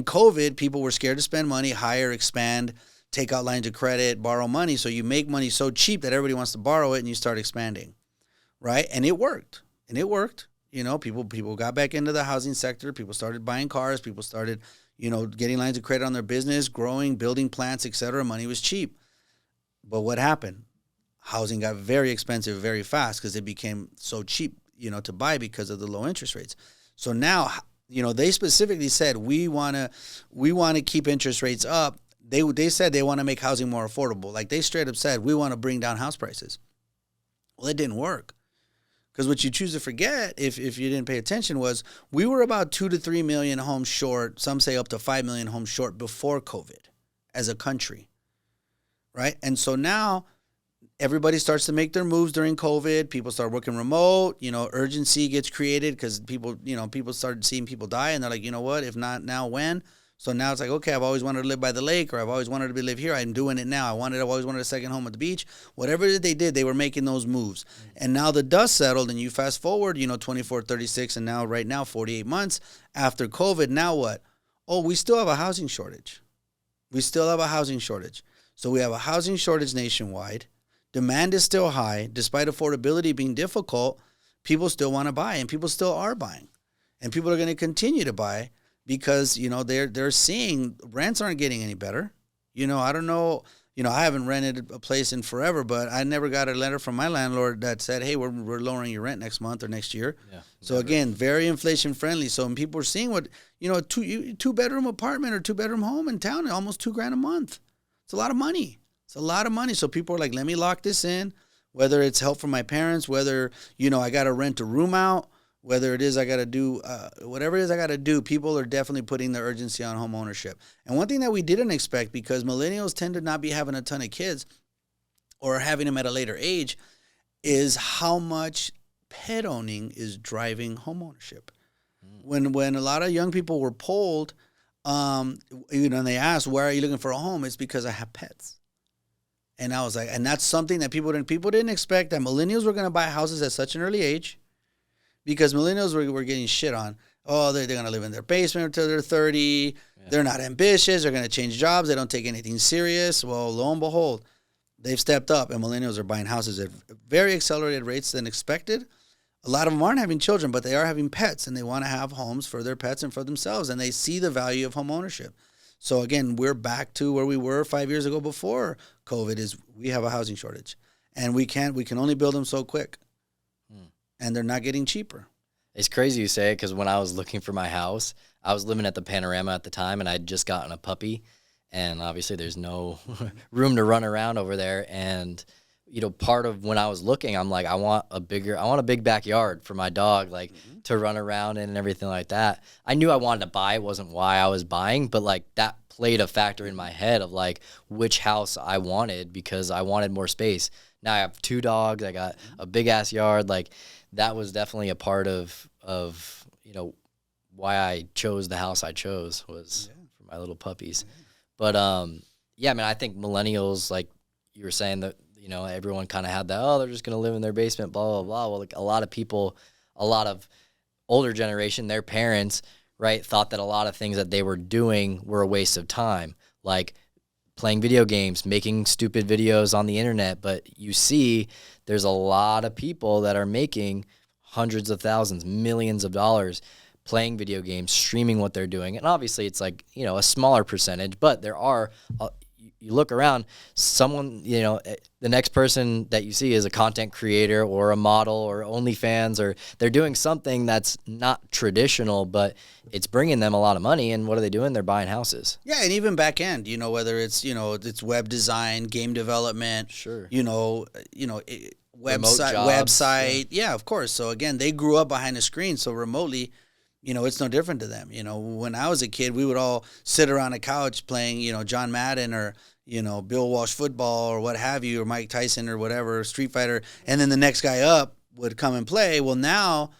COVID, people were scared to spend money, hire, expand, take out lines of credit, borrow money. So you make money so cheap that everybody wants to borrow it and you start expanding, right? And it worked. You know, people got back into the housing sector. People started buying cars. People started, you know, getting lines of credit on their business, growing, building plants, etc. Money was cheap. But what happened? Housing got very expensive very fast because it became so cheap, you know, to buy because of the low interest rates. So now, you know, they specifically said we want to keep interest rates up. They said they want to make housing more affordable. Like they straight up said, we want to bring down house prices. Well, it didn't work. Because what you choose to forget, if you didn't pay attention, was we were about 2 to 3 million homes short. Some say up to 5 million homes short before COVID as a country, right? And so now everybody starts to make their moves during COVID. People start working remote. You know, urgency gets created because people started seeing people die, and they're like, you know what? If not now, when? So now it's like, okay, I've always wanted to live by the lake, or I've always wanted to live here. I'm doing it now. I've always wanted a second home at the beach. Whatever they did, they were making those moves. And now the dust settled, and you fast forward, you know, 24, 36, and now right now 48 months after COVID. Now what? Oh, we still have a housing shortage. So we have a housing shortage nationwide. Demand is still high. Despite affordability being difficult, people still want to buy, and people still are buying. And people are going to continue to buy. Because, you know, they're seeing rents aren't getting any better. You know, I don't know. You know, I haven't rented a place in forever, but I never got a letter from my landlord that said, hey, we're lowering your rent next month or next year. Yeah, so, again, very inflation friendly. So when people are seeing what, you know, a two-bedroom apartment or two-bedroom home in town, almost $2,000 a month. It's a lot of money. So people are like, let me lock this in, whether it's help from my parents, whether, you know, I got to rent a room out. Whether it is I got to do, whatever it is I got to do, people are definitely putting their urgency on home ownership. And one thing that we didn't expect, because millennials tend to not be having a ton of kids or having them at a later age, is how much pet owning is driving home ownership. When a lot of young people were polled, you know, and they asked, why are you looking for a home? It's because I have pets. And I was like, and that's something that people didn't expect, that millennials were going to buy houses at such an early age. Because millennials were getting shit on. Oh, they're going to live in their basement until they're 30. Yeah. They're not ambitious. They're going to change jobs. They don't take anything serious. Well, lo and behold, they've stepped up, and millennials are buying houses at very accelerated rates than expected. A lot of them aren't having children, but they are having pets, and they want to have homes for their pets and for themselves, and they see the value of home ownership. So, again, we're back to where we were 5 years ago before COVID. Is we have a housing shortage, and we can only build them so quick. And they're not getting cheaper. It's crazy you say it, because when I was looking for my house, I was living at the Panorama at the time, and I'd just gotten a puppy. And obviously there's no room to run around over there. And, you know, part of when I was looking, I'm like, I want a big backyard for my dog, like to run around in and everything like that. I knew I wanted to buy. It wasn't why I was buying, but like that played a factor in my head of like which house I wanted, because I wanted more space. Now I have 2 dogs. I got a big ass yard. Like, that was definitely a part of you know, why I chose the house I chose was for my little puppies. Yeah. But yeah, I mean, I think millennials, like you were saying, that, you know, everyone kind of had that, oh, they're just going to live in their basement, blah, blah, blah. Well, like a lot of people, a lot of older generation, their parents, right, thought that a lot of things that they were doing were a waste of time, like playing video games, making stupid videos on the internet. But you see, there's a lot of people that are making hundreds of thousands, millions of dollars playing video games, streaming what they're doing. And obviously it's like, you know, a smaller percentage, but there are, you look around, someone, you know, the next person that you see is a content creator or a model or OnlyFans, or they're doing something that's not traditional, but it's bringing them a lot of money. And what are they doing? They're buying houses. Yeah, and even back end, you know, whether it's, you know, it's web design, game development, sure, website. Yeah, of course. So again, they grew up behind a screen, so remotely, you know, it's no different to them. You know, when I was a kid, we would all sit around a couch playing, you know, John Madden or, you know, Bill Walsh football or what have you, or Mike Tyson or whatever, Street Fighter, and then the next guy up would come and play. Well, now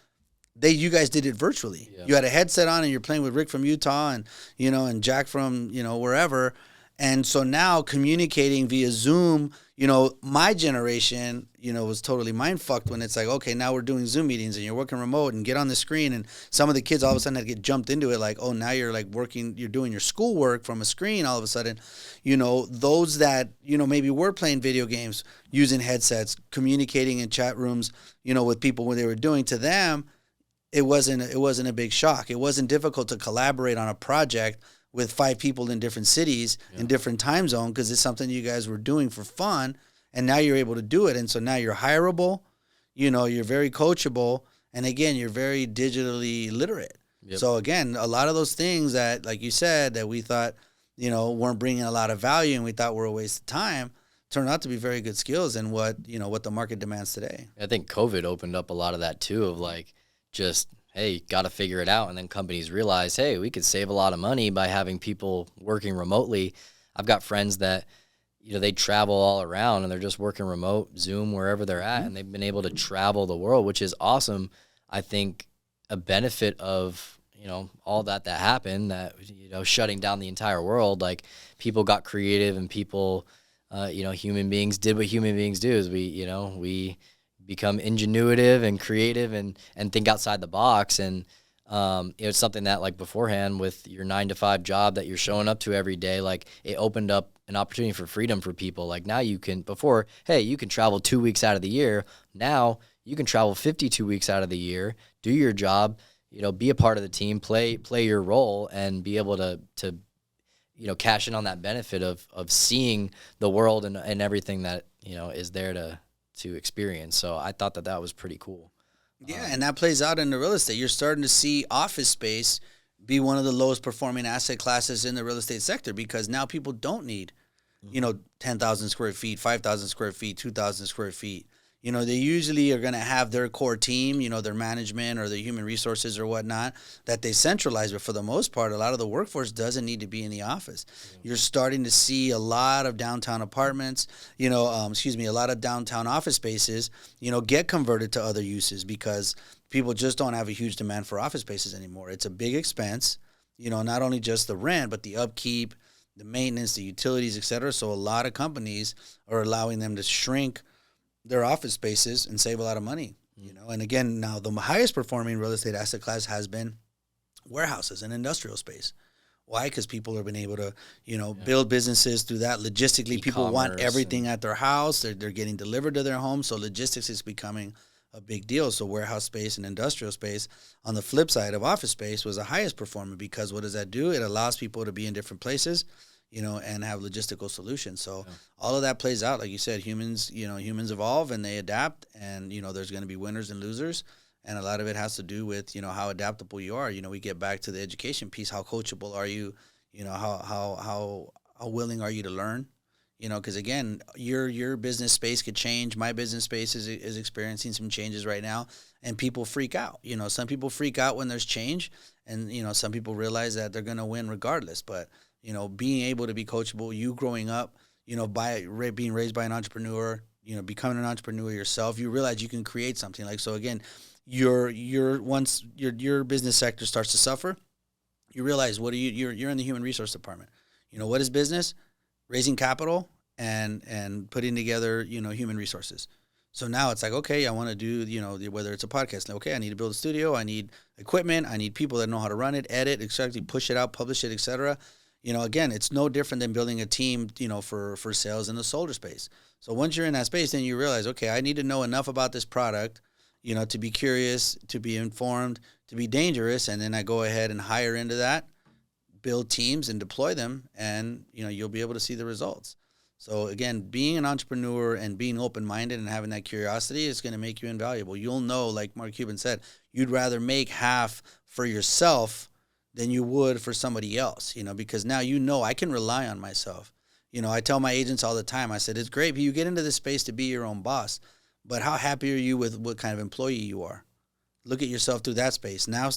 you guys did it virtually. Yeah. You had a headset on and you're playing with Rick from Utah and, you know, and Jack from, you know, wherever. And so now communicating via Zoom, you know, my generation, you know, was totally mind fucked when it's like, okay, now we're doing Zoom meetings and you're working remote and get on the screen. And some of the kids all of a sudden had to get jumped into it. Like, oh, now you're like working, you're doing your schoolwork from a screen all of a sudden. You know, those that, you know, maybe were playing video games using headsets, communicating in chat rooms, you know, with people when they were doing to them, it wasn't a big shock. It wasn't difficult to collaborate on a project with 5 people in different cities in different time zone because it's something you guys were doing for fun, and now you're able to do it. And so now you're hireable, you're very coachable, and again, you're very digitally literate. Yep. So again, a lot of those things that, like you said, that we thought, weren't bringing a lot of value and we thought were a waste of time, turned out to be very good skills and what the market demands today. I think COVID opened up a lot of that too, of like, just, hey, got to figure it out. And then companies realize, hey, we could save a lot of money by having people working remotely. I've got friends that, they travel all around and they're just working remote, Zoom, wherever they're at. And they've been able to travel the world, which is awesome. I think a benefit of, all that happened, that, shutting down the entire world, like people got creative and people, human beings did what human beings do, is we become ingenuitive and creative and think outside the box. And it's something that, like, beforehand with your 9-to-5 job that you're showing up to every day, like, it opened up an opportunity for freedom for people. Like, now you can, before, hey, you can travel 2 weeks out of the year. Now you can travel 52 weeks out of the year, do your job, be a part of the team, play your role, and be able to cash in on that benefit of seeing the world and everything that, is there to experience. So I thought that was pretty cool. Yeah, and that plays out in the real estate. You're starting to see office space be one of the lowest performing asset classes in the real estate sector because now people don't need, 10,000 square feet, 5,000 square feet, 2,000 square feet. They usually are going to have their core team, their management or their human resources or whatnot that they centralize. But for the most part, a lot of the workforce doesn't need to be in the office. You're starting to see a lot of downtown apartments, a lot of downtown office spaces, get converted to other uses because people just don't have a huge demand for office spaces anymore. It's a big expense, not only just the rent, but the upkeep, the maintenance, the utilities, et cetera. So a lot of companies are allowing them to shrink their office spaces and save a lot of money, And again, now the highest performing real estate asset class has been warehouses and industrial space. Why? Because people have been able to, build businesses through that. Logistically, E-commerce, people want everything at their house. They're getting delivered to their home. So logistics is becoming a big deal. So warehouse space and industrial space, on the flip side of office space, was the highest performer because what does that do? It allows people to be in different places, and have logistical solutions. So all of that plays out. Like you said, humans evolve and they adapt, and, there's going to be winners and losers. And a lot of it has to do with, how adaptable you are. We get back to the education piece. How coachable are you? How willing are you to learn? Because again, your business space could change. My business space is experiencing some changes right now, and people freak out. Some people freak out when there's change, and, some people realize that they're going to win regardless. But being able to be coachable, you growing up, by being raised by an entrepreneur, becoming an entrepreneur yourself, you realize you can create something. Like, so again, once your business sector starts to suffer, you realize you're in the human resource department. What is business? Raising capital and putting together, human resources. So now it's like, okay, I want to do, whether it's a podcast. Okay, I need to build a studio. I need equipment. I need people that know how to run it, edit, exactly, push it out, publish it, etc. Again, it's no different than building a team, for sales in the solar space. So once you're in that space, then you realize, okay, I need to know enough about this product, to be curious, to be informed, to be dangerous. And then I go ahead and hire into that, build teams and deploy them, and, you'll be able to see the results. So again, being an entrepreneur and being open-minded and having that curiosity is going to make you invaluable. You'll know, like Mark Cuban said, you'd rather make half for yourself than you would for somebody else, because now I can rely on myself. I tell my agents all the time, I said, it's great, but you get into this space to be your own boss, but how happy are you with what kind of employee you are? Look at yourself through that space. Now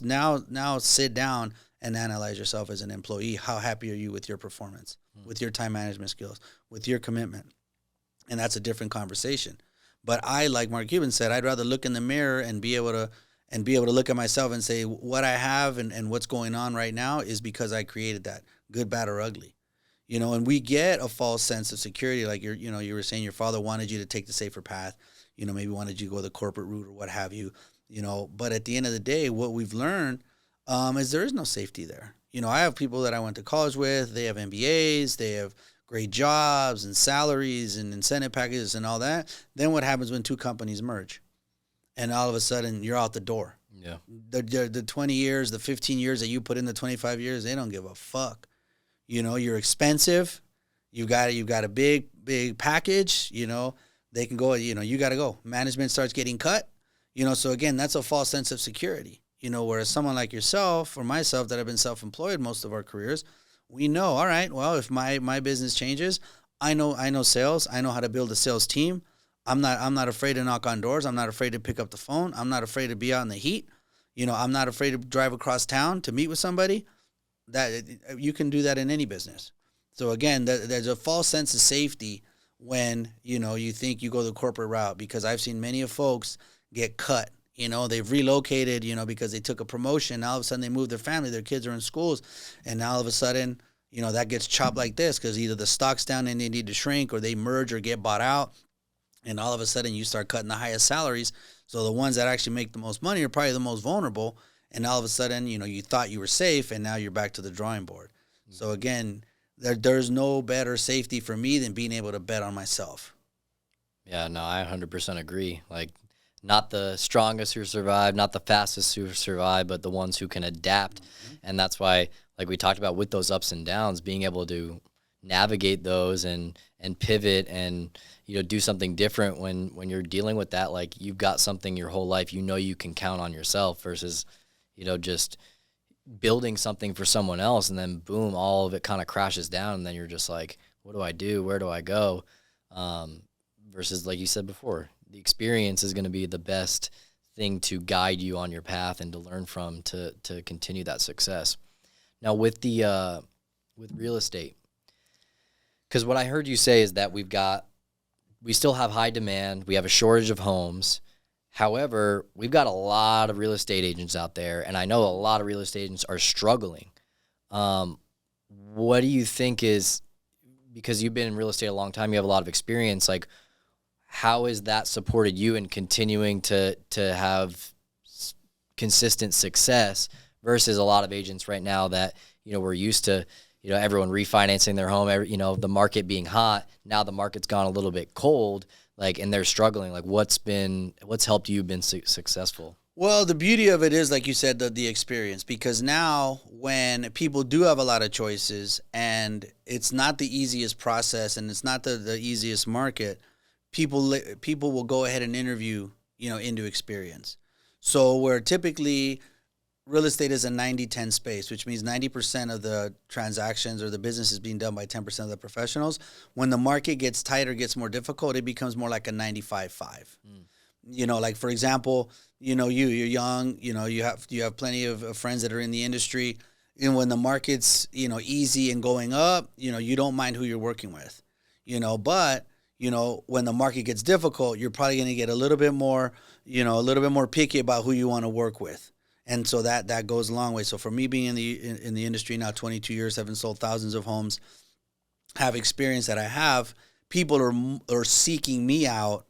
sit down and analyze yourself as an employee. How happy are you with your performance, with your time management skills, with your commitment? And that's a different conversation. But like Mark Cuban said, I'd rather look in the mirror and be able to look at myself and say what I have and what's going on right now is because I created that, good, bad, or ugly. And we get a false sense of security. Like you were saying your father wanted you to take the safer path, maybe wanted you to go the corporate route or what have you, but at the end of the day, what we've learned is there is no safety there. I have people that I went to college with, they have MBAs, they have great jobs and salaries and incentive packages and all that. Then what happens when two companies merge? And all of a sudden you're out the door. Yeah. The 20 years, the 15 years that you put in, the 25 years, they don't give a fuck. You know, you're expensive. You've got a big package. You know, they can go. You know, you got to go. Management starts getting cut. You know, so again, that's a false sense of security. You know, whereas someone like yourself or myself that have been self-employed most of our careers, we know. All right, well, if my business changes, I know sales. I know how to build a sales team. I'm not afraid to knock on doors. I'm not afraid to pick up the phone. I'm not afraid to be out in the heat. You know, I'm not afraid to drive across town to meet with somebody. That you can do that in any business. So again, there's a false sense of safety when, you know, you think you go the corporate route, because I've seen many of folks get cut. You know, they've relocated, you know, because they took a promotion. Now all of a sudden they moved their family, their kids are in schools, and now all of a sudden, you know, that gets chopped like this because either the stock's down and they need to shrink, or they merge or get bought out. And all of a sudden you start cutting the highest salaries. So the ones that actually make the most money are probably the most vulnerable. And all of a sudden, you know, you thought you were safe, and now you're back to the drawing board. Mm-hmm. So again, there's no better safety for me than being able to bet on myself. Yeah, no, I 100% agree. Like, not the strongest who survive, not the fastest who survive, but the ones who can adapt. Mm-hmm. And that's why, like we talked about with those ups and downs, being able to navigate those and pivot and, you know, do something different when you're dealing with that. Like, you've got something your whole life, you know, you can count on yourself, versus, you know, just building something for someone else and then boom, all of it kind of crashes down, and then you're just like, what do I do? Where do I go? Versus, like you said before, the experience is going to be the best thing to guide you on your path and to learn from to continue that success. Now with the with real estate, because what I heard you say is that we still have high demand, we have a shortage of homes. However, we've got a lot of real estate agents out there, and I know a lot of real estate agents are struggling. What do you think is, because you've been in real estate a long time, you have a lot of experience, like, how has that supported you in continuing to have consistent success versus a lot of agents right now that, you know, we're used to, you know, everyone refinancing their home, you know, the market being hot. Now the market's gone a little bit cold, like, and they're struggling. Like, what's helped you been successful? Well, the beauty of it is, like you said, the experience, because now when people do have a lot of choices and it's not the easiest process and it's not the easiest market, people will go ahead and interview, you know, into experience. So where typically real estate is a 90-10 space, which means 90% of the transactions or the business is being done by 10% of the professionals. When the market gets tighter, gets more difficult, it becomes more like a 95-5. You know, like, for example, you know, you're young, you know, you have plenty of friends that are in the industry. And when the market's, you know, easy and going up, you know, you don't mind who you're working with, you know, but, you know, when the market gets difficult, you're probably going to get a little bit more picky about who you want to work with. And so that goes a long way. So for me, being in the industry now 22 years, having sold thousands of homes, have experience that I have, people are seeking me out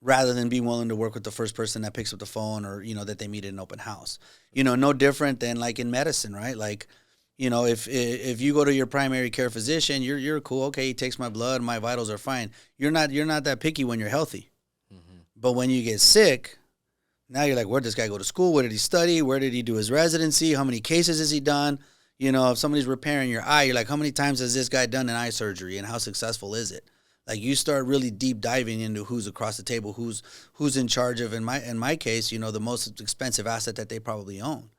rather than being willing to work with the first person that picks up the phone or, you know, that they meet at an open house. You know, no different than like in medicine, right? Like, you know, if you go to your primary care physician, you're cool. Okay, he takes my blood, my vitals are fine. You're not that picky when you're healthy. Mm-hmm. But when you get sick, now you're like, where did this guy go to school? Where did he study? Where did he do his residency? How many cases has he done? You know, if somebody's repairing your eye, you're like, how many times has this guy done an eye surgery and how successful is it? Like, you start really deep diving into who's across the table, who's in charge of, in my case, you know, the most expensive asset that they probably own.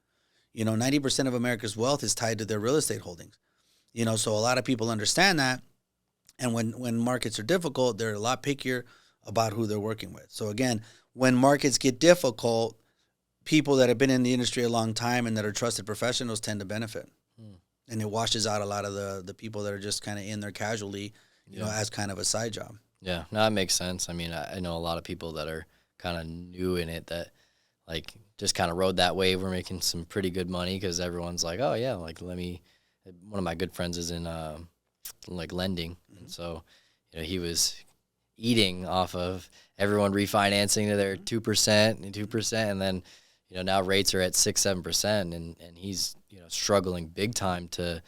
You know, 90% of America's wealth is tied to their real estate holdings. You know, so a lot of people understand that. And when markets are difficult, they're a lot pickier about who they're working with. So again, when markets get difficult, people that have been in the industry a long time and that are trusted professionals tend to benefit. And it washes out a lot of the people that are just kind of in there casually, you know, as kind of a side job. Yeah, no, that makes sense. I mean, I know a lot of people that are kind of new in it that, like, just kind of rode that wave. We're making some pretty good money because everyone's like, oh, yeah, like, one of my good friends is in, like, lending. Mm-hmm. And so, you know, he was eating off of everyone refinancing to their 2%, and then, you know, now rates are at 6-7%, and he's, you know, struggling big time to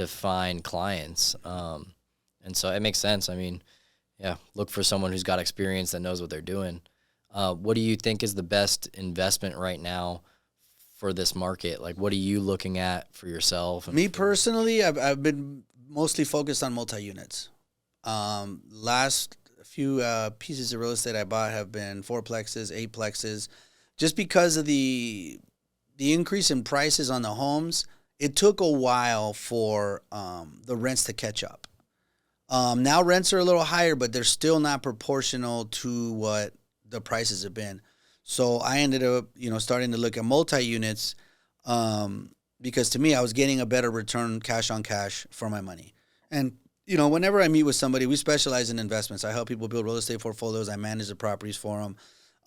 find clients. And so it makes sense. I mean, yeah, look for someone who's got experience that knows what they're doing. What do you think is the best investment right now for this market? Like, what are you looking at for yourself? Me personally, I've been mostly focused on multi-units. Last few pieces of real estate I bought have been fourplexes, eightplexes, just because of the increase in prices on the homes. It took a while for the rents to catch up. Now rents are a little higher, but they're still not proportional to what the prices have been. So I ended up, starting to look at multi-units because to me, I was getting a better return cash on cash for my money. And, whenever I meet with somebody, we specialize in investments. I help people build real estate portfolios. I manage the properties for them.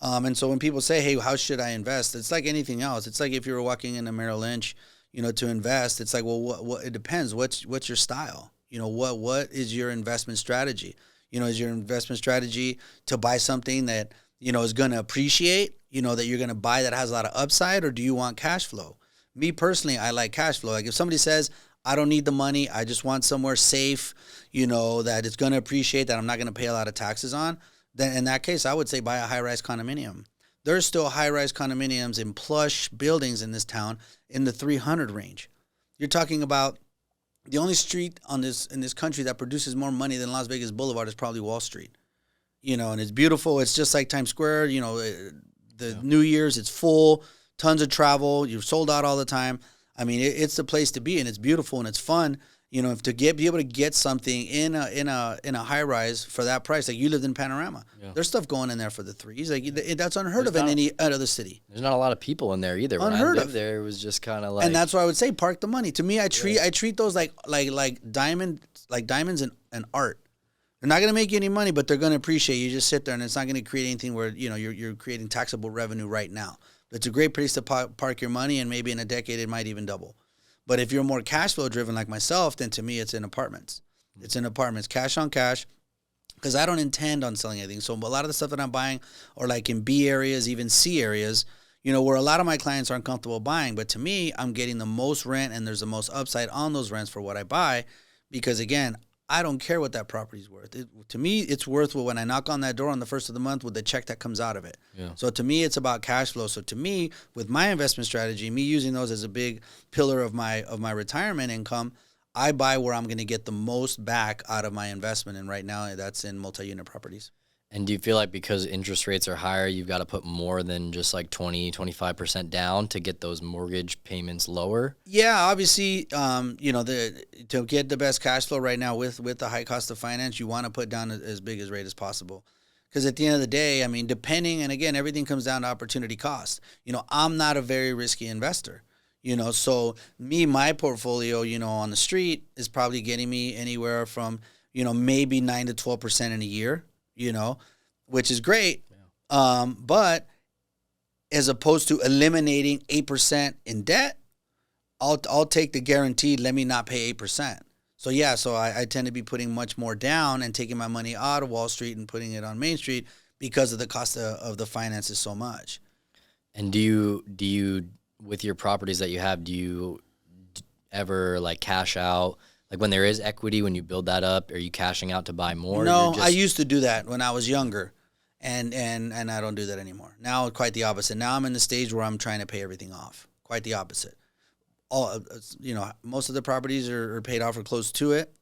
And so when people say, hey, how should I invest? It's like anything else. It's like if you were walking into Merrill Lynch, to invest, it's like, well, what it depends. What's your style? What is your investment strategy? Is your investment strategy to buy something that, is going to appreciate, that you're going to buy that has a lot of upside, or do you want cash flow? Me personally, I like cash flow. Like if somebody says, I don't need the money, I just want somewhere safe, that it's going to appreciate, that I'm not going to pay a lot of taxes on, then in that case, I would say buy a high-rise condominium. There's still high-rise condominiums in plush buildings in this town in the 300 range. You're talking about the only street in this country that produces more money than Las Vegas Boulevard is probably Wall Street. And it's beautiful. It's just like Times Square. New Year's, it's full, tons of travel. You're sold out all the time. I mean, it's the place to be, and it's beautiful and it's fun. If be able to get something in a high rise for that price, like you lived in Panorama, there's stuff going in there for the threes. Like that's unheard of in any other city. There's not a lot of people in there either. When I lived there, it was just kind of like. And that's why I would say park the money. To me, I treat those like diamonds and art. They're not going to make you any money, but they're going to appreciate you. Just sit there, and it's not going to create anything where you're creating taxable revenue right now. But it's a great place to park your money, and maybe in a decade it might even double. But if you're more cash flow driven like myself, then to me it's in apartments. It's in apartments, cash on cash, because I don't intend on selling anything. So a lot of the stuff that I'm buying are like in B areas, even C areas, where a lot of my clients aren't comfortable buying. But to me, I'm getting the most rent, and there's the most upside on those rents for what I buy, because again, I don't care what that property's worth. To me, it's worth when I knock on that door on the first of the month with the check that comes out of it. Yeah. So to me, it's about cash flow. So to me, with my investment strategy, me using those as a big pillar of my retirement income, I buy where I'm going to get the most back out of my investment. And right now, that's in multi-unit properties. And do you feel like because interest rates are higher, you've got to put more than just like 20-25% down to get those mortgage payments lower? Yeah, obviously, to get the best cash flow right now with the high cost of finance, you want to put down as big a rate as possible. Because at the end of the day, I mean, depending, and again, everything comes down to opportunity cost. I'm not a very risky investor. So my portfolio, on the street is probably getting me anywhere from, maybe 9 to 12% in a year. Which is great. Yeah. But as opposed to eliminating 8% in debt, I'll take the guaranteed, let me not pay 8%. So I tend to be putting much more down and taking my money out of Wall Street and putting it on Main Street because of the cost of the finances so much. And do you with your properties that you have, do you ever like cash out? Like when there is equity, when you build that up, are you cashing out to buy more? No, I used to do that when I was younger, and I don't do that anymore. Now, quite the opposite. Now I'm in the stage where I'm trying to pay everything off. Quite the opposite. Most of the properties are paid off or close to it,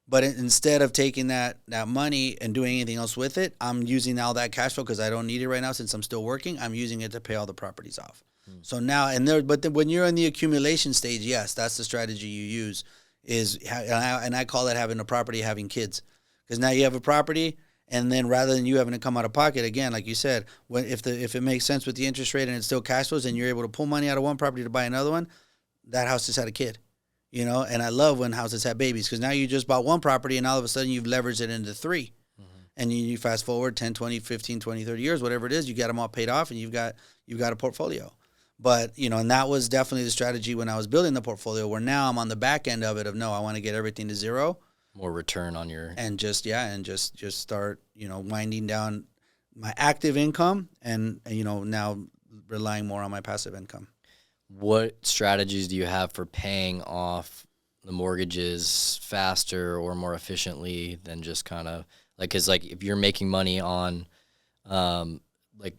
but instead of taking that money and doing anything else with it, I'm using all that cash flow because I don't need it right now since I'm still working. I'm using it to pay all the properties off. So now, when you're in the accumulation stage, yes, that's the strategy you use. And I call it having a property, having kids, because now you have a property, and then rather than you having to come out of pocket again, like you said, if it makes sense with the interest rate and it still cash flows, and you're able to pull money out of one property to buy another one, that house just had a kid, And I love when houses have babies because now you just bought one property and all of a sudden you've leveraged it into three, and you fast forward 10, 20, 15, 20, 30 years, whatever it is, you got them all paid off and you've got a portfolio. But, and that was definitely the strategy when I was building the portfolio, where now I'm on the back end of it no, I want to get everything to zero. More return on your... And just start, winding down my active income and now relying more on my passive income. What strategies do you have for paying off the mortgages faster or more efficiently than just kind of... Because if you're making money on, an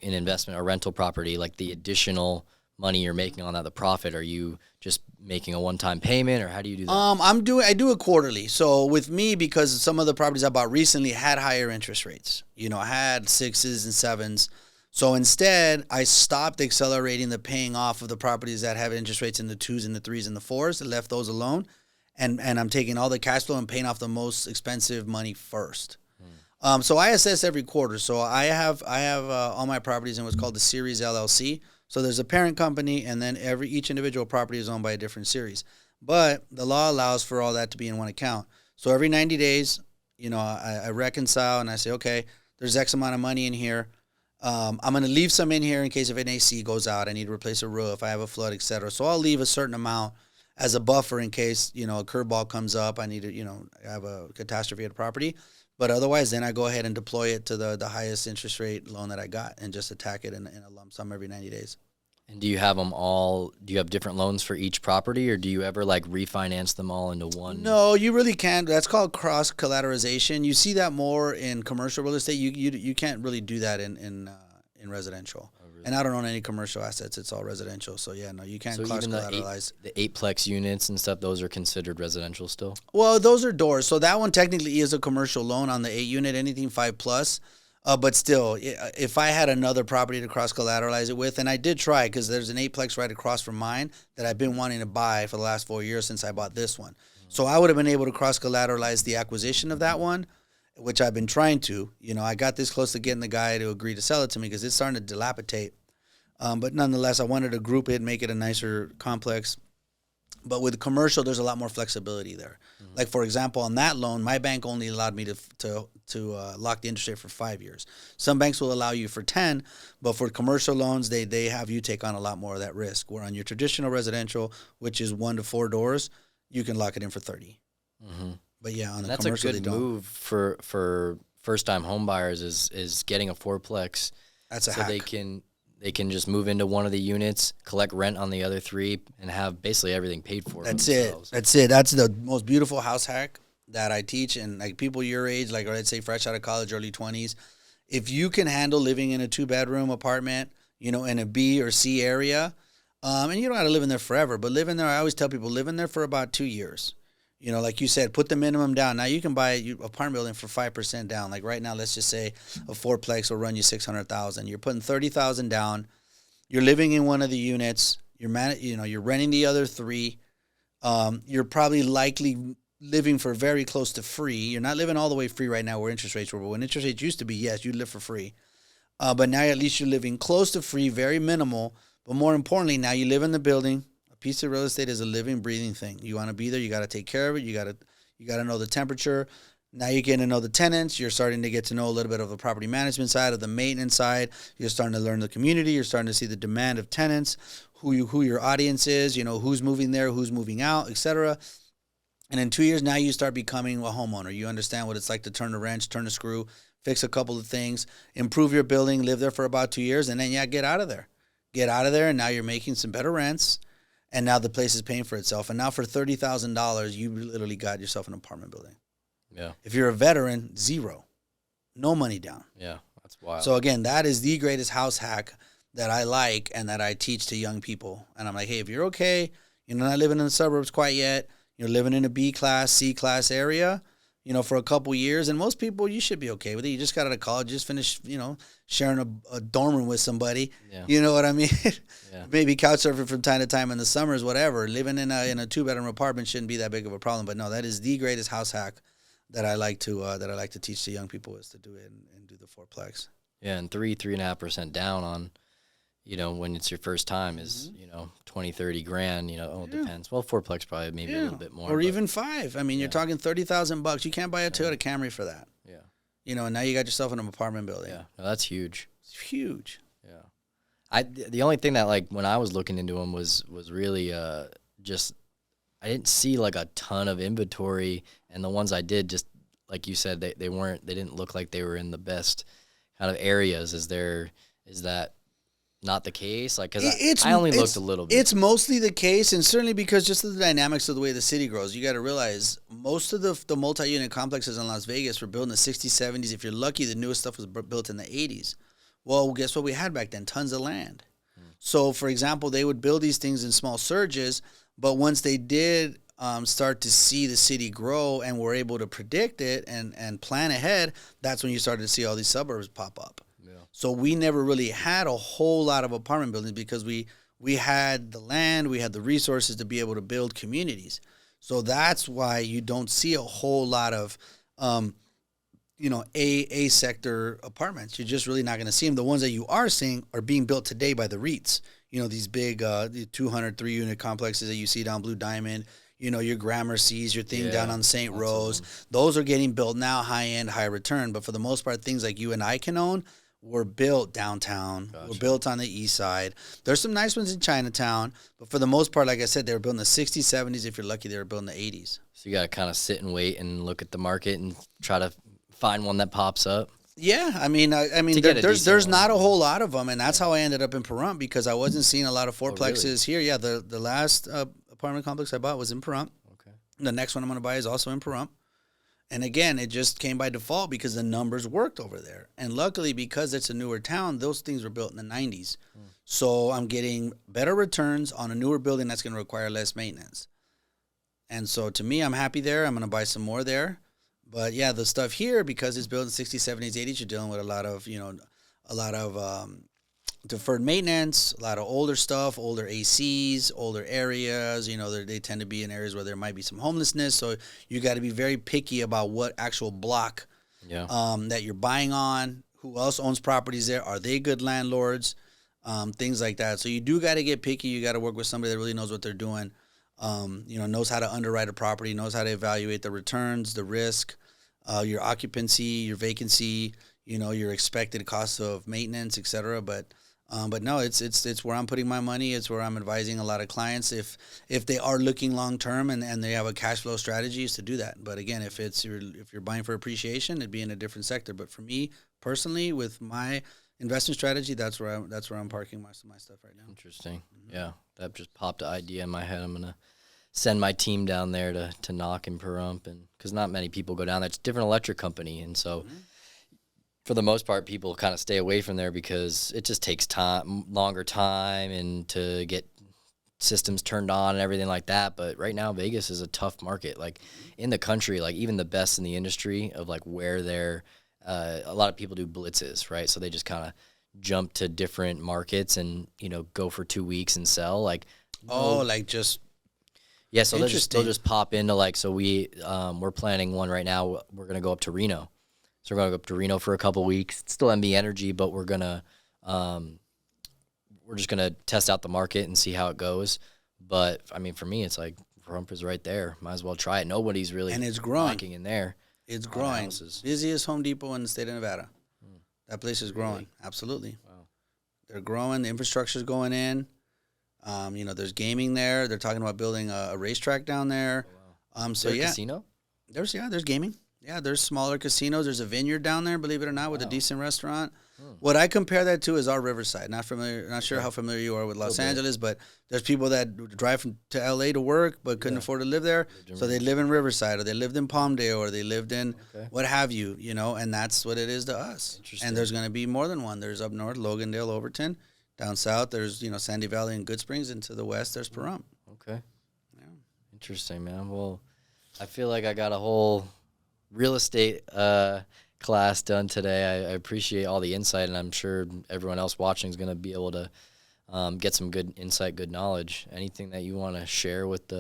investment or rental property, like the additional money you're making on that, the profit? Are you just making a one-time payment, or how do you do that? I do it quarterly. So with me, because some of the properties I bought recently had higher interest rates, I had 6s and 7s. So instead, I stopped accelerating the paying off of the properties that have interest rates in the 2s and the 3s and the 4s, and left those alone. And I'm taking all the cash flow and paying off the most expensive money first. So I assess every quarter. So I have all my properties in what's called the Series LLC. So there's a parent company, and then each individual property is owned by a different series. But the law allows for all that to be in one account. So every 90 days, I reconcile and I say, okay, there's X amount of money in here. I'm going to leave some in here in case if an AC goes out, I need to replace a roof, I have a flood, etc. So I'll leave a certain amount as a buffer in case, a curveball comes up, I need to, have a catastrophe at a property. But otherwise, then I go ahead and deploy it to the highest interest rate loan that I got and just attack it in a lump sum every 90 days. And do you have different loans for each property, or do you ever refinance them all into one? No, you really can't. That's called cross collateralization. You see that more in commercial real estate. You can't really do that in residential. Oh, really? And I don't own any commercial assets. It's all residential. So yeah, no, you can't cross collateralize. The 8-plex units and stuff, those are considered residential still? Well, those are doors. So that one technically is a commercial loan on the 8 unit, anything 5+. But still, if I had another property to cross-collateralize it with, and I did try because there's an 8-plex right across from mine that I've been wanting to buy for the last 4 years since I bought this one. So I would have been able to cross-collateralize the acquisition of that one, which I've been trying to. I got this close to getting the guy to agree to sell it to me because it's starting to dilapidate. But nonetheless, I wanted to group it, make it a nicer complex. But with commercial, there's a lot more flexibility there. Mm-hmm. Like, for example, on that loan, my bank only allowed me to lock the interest rate for 5 years. Some banks will allow you for 10, but for commercial loans, they have you take on a lot more of that risk. Where on your traditional residential, which is 1 to 4 doors, you can lock it in for 30. Mm-hmm. But yeah, on the commercial, that's a good move for first-time home buyers is getting a 4-plex. That's a hack. They can just move into one of the units, collect rent on the other 3, and have basically everything paid for. That's it. That's the most beautiful house hack that I teach. And people your age, or let's say fresh out of college, early 20s, if you can handle living in a 2-bedroom apartment, in a B or C area, and you don't have to live in there forever, but live in there, I always tell people, live in there for about 2 years. Like you said, put the minimum down. Now you can buy an apartment building for 5% down. Like right now, let's just say a 4-plex will run you $600,000. You're putting $30,000 down. You're living in one of the units. You're renting the other 3. You're probably likely living for very close to free. You're not living all the way free right now where interest rates were. But when interest rates used to be, yes, you'd live for free. But now at least you're living close to free, very minimal. But more importantly, now you live in the building. Piece of real estate is a living, breathing thing. You want to be there. You got to take care of it. You got to know the temperature. Now you're getting to know the tenants. You're starting to get to know a little bit of the property management side, of the maintenance side. You're starting to learn the community. You're starting to see the demand of tenants, who your audience is, who's moving there, who's moving out, etc. And in 2 years, now you start becoming a homeowner. You understand what it's like to turn the wrench, turn the screw, fix a couple of things, improve your building, live there for about 2 years, and then, get out of there. Get out of there, and now you're making some better rents. And now the place is paying for itself. And now for $30,000, you literally got yourself an apartment building. Yeah. If you're a veteran, 0. No money down. Yeah, that's wild. So, again, that is the greatest house hack that I like and that I teach to young people. And I'm like, hey, if you're okay, you're not living in the suburbs quite yet, you're living in a B class, C class area, for a couple years. And most people, you should be okay with it. You just got out of college, just finished, sharing a dorm room with somebody. Yeah. You know what I mean? Yeah. Maybe couch surfing from time to time in the summers, whatever. Living in a 2-bedroom apartment shouldn't be that big of a problem. But no, that is the greatest house hack that I like to teach to young people, is to do it and do the 4-plex. Yeah, and 3.5% down on, when it's your first time is, 20, 30 grand, it depends. Well, 4-plex probably maybe a little bit more. Or even 5. I mean, you're talking $30,000. You can't buy a Toyota Camry for that. Yeah. And now you got yourself an apartment building. Yeah, no, that's huge. It's huge. Yeah. The only thing that, when I was looking into them was really just, I didn't see, a ton of inventory, and the ones I did, just, like you said, they didn't look like they were in the best kind of areas. Is that not the case? Because I only looked a little bit. It's mostly the case, and certainly because just of the dynamics of the way the city grows. You got to realize most of the multi-unit complexes in Las Vegas were built in the 60s, 70s. If you're lucky, the newest stuff was built in the 80s. Well, guess what we had back then? Tons of land. So, for example, they would build these things in small surges, but once they did start to see the city grow and were able to predict it and plan ahead, that's when you started to see all these suburbs pop up. Yeah. So we never really had a whole lot of apartment buildings because we had the land, we had the resources to be able to build communities. So that's why you don't see a whole lot of, A sector apartments. You're just really not going to see them. The ones that you are seeing are being built today by the REITs. These big 200, 3-unit complexes that you see down Blue Diamond. Your Gramercy's, your thing down on St. Rose. Those are getting built now, high-end, high return. But for the most part, things like you and I can own were built downtown. Gotcha. Were built on the east side. There's some nice ones in Chinatown. But for the most part, like I said, they were built in the 60s, 70s. If you're lucky, they were built in the 80s. So you got to kind of sit and wait and look at the market and try to find one that pops up. Yeah, I mean, there's not a whole lot of them, and that's how I ended up in Pahrump because I wasn't seeing a lot of fourplexes here. Yeah, the last apartment complex I bought was in Pahrump. Okay. The next one I'm going to buy is also in Pahrump. And again, it just came by default because the numbers worked over there. And luckily, because it's a newer town, those things were built in the 90s. So I'm getting better returns on a newer building that's going to require less maintenance. And so to me, I'm happy there. I'm going to buy some more there. But yeah, the stuff here, because it's built in 60s, 70s, 80s, you're dealing with a lot of deferred maintenance, a lot of older stuff, older ACs, older areas. They tend to be in areas where there might be some homelessness. So you got to be very picky about what actual block that you're buying on. Who else owns properties there? Are they good landlords? Things like that. So you do got to get picky. You got to work with somebody that really knows what they're doing. Knows how to underwrite a property, knows how to evaluate the returns, the risk, your occupancy, your vacancy, your expected cost of maintenance, et cetera. But no, it's where I'm putting my money. It's where I'm advising a lot of clients if they are looking long term and they have a cash flow strategy is to do that. But again, if you're buying for appreciation, it'd be in a different sector. But for me personally, with my investment strategy, that's where I'm parking most of my stuff right now. Interesting. Mm-hmm. Yeah, that just popped an idea in my head. I'm gonna send my team down there to knock in Pahrump, and because not many people go down there. It's a different electric company, and so for the most part, people kind of stay away from there because it just takes longer time, and to get systems turned on and everything like that. But right now, Vegas is a tough market. Like in the country, like even the best in the industry of like where they're. A lot of people do blitzes, right? So they just kind of jump to different markets and, go for 2 weeks and sell. Like, so they'll just pop into so we're planning one right now. We're going to go up to Reno. So we're going to go up to Reno for a couple weeks. It's still MB Energy, but we're just going to test out the market and see how it goes. But I mean, for me, it's like Pahrump is right there. Might as well try it. Nobody's really and it's growing in there. It's growing. Busiest Home Depot in the state of Nevada. That place is growing. Really? Absolutely. Wow. They're growing. The infrastructure is going in. There's gaming there. They're talking about building a racetrack down there. Oh, wow. Casino? There's gaming. Yeah, there's smaller casinos. There's a vineyard down there, believe it or not, with a decent restaurant. What I compare that to is our Riverside. Not sure how familiar you are with Los Angeles, but there's people that drive to LA to work but couldn't afford to live there, so they live in Riverside, or they lived in Palmdale, or they lived in what have you, and that's what it is to us. And there's going to be more than one. There's up north, Logandale, Overton. Down south, there's Sandy Valley and Good Springs, and to the west, there's Pahrump. Okay. Yeah. Interesting, man. Well, I feel like I got a whole real estate class done today. I appreciate all the insight, and I'm sure everyone else watching is going to be able to get some good insight, good knowledge. Anything that you want to share with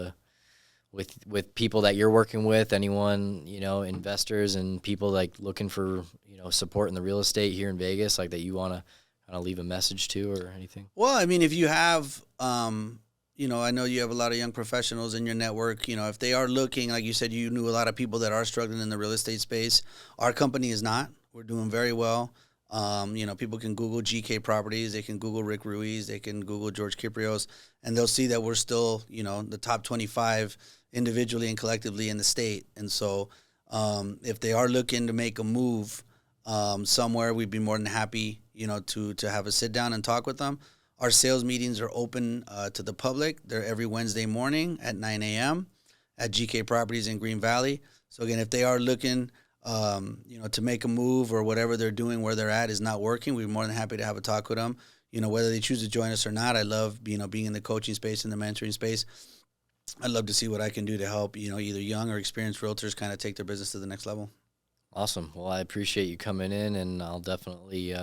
with people that you're working with, anyone, investors and people like looking for, support in the real estate here in Vegas, like that you want to kind of leave a message to or anything? Well, I mean, if you have, I know you have a lot of young professionals in your network. If they are looking, like you said, you knew a lot of people that are struggling in the real estate space. Our company is not. We're doing very well. People can Google GK Properties. They can Google Rick Ruiz. They can Google George Kiprios, and they'll see that we're still, the top 25 individually and collectively in the state. And so if they are looking to make a move somewhere, we'd be more than happy, to have a sit down and talk with them. Our sales meetings are open to the public. They're every Wednesday morning at 9 a.m. at GK Properties in Green Valley. So again, if they are looking, to make a move or whatever they're doing where they're at is not working, we're more than happy to have a talk with them. whether they choose to join us or not. I love, being in the coaching space and the mentoring space. I'd love to see what I can do to help, either young or experienced realtors kind of take their business to the next level. Awesome. Well, I appreciate you coming in, and I'll definitely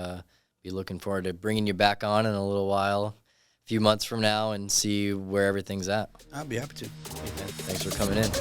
be looking forward to bringing you back on in a little while, a few months from now, and see where everything's at. I'll be happy to. Thanks for coming in.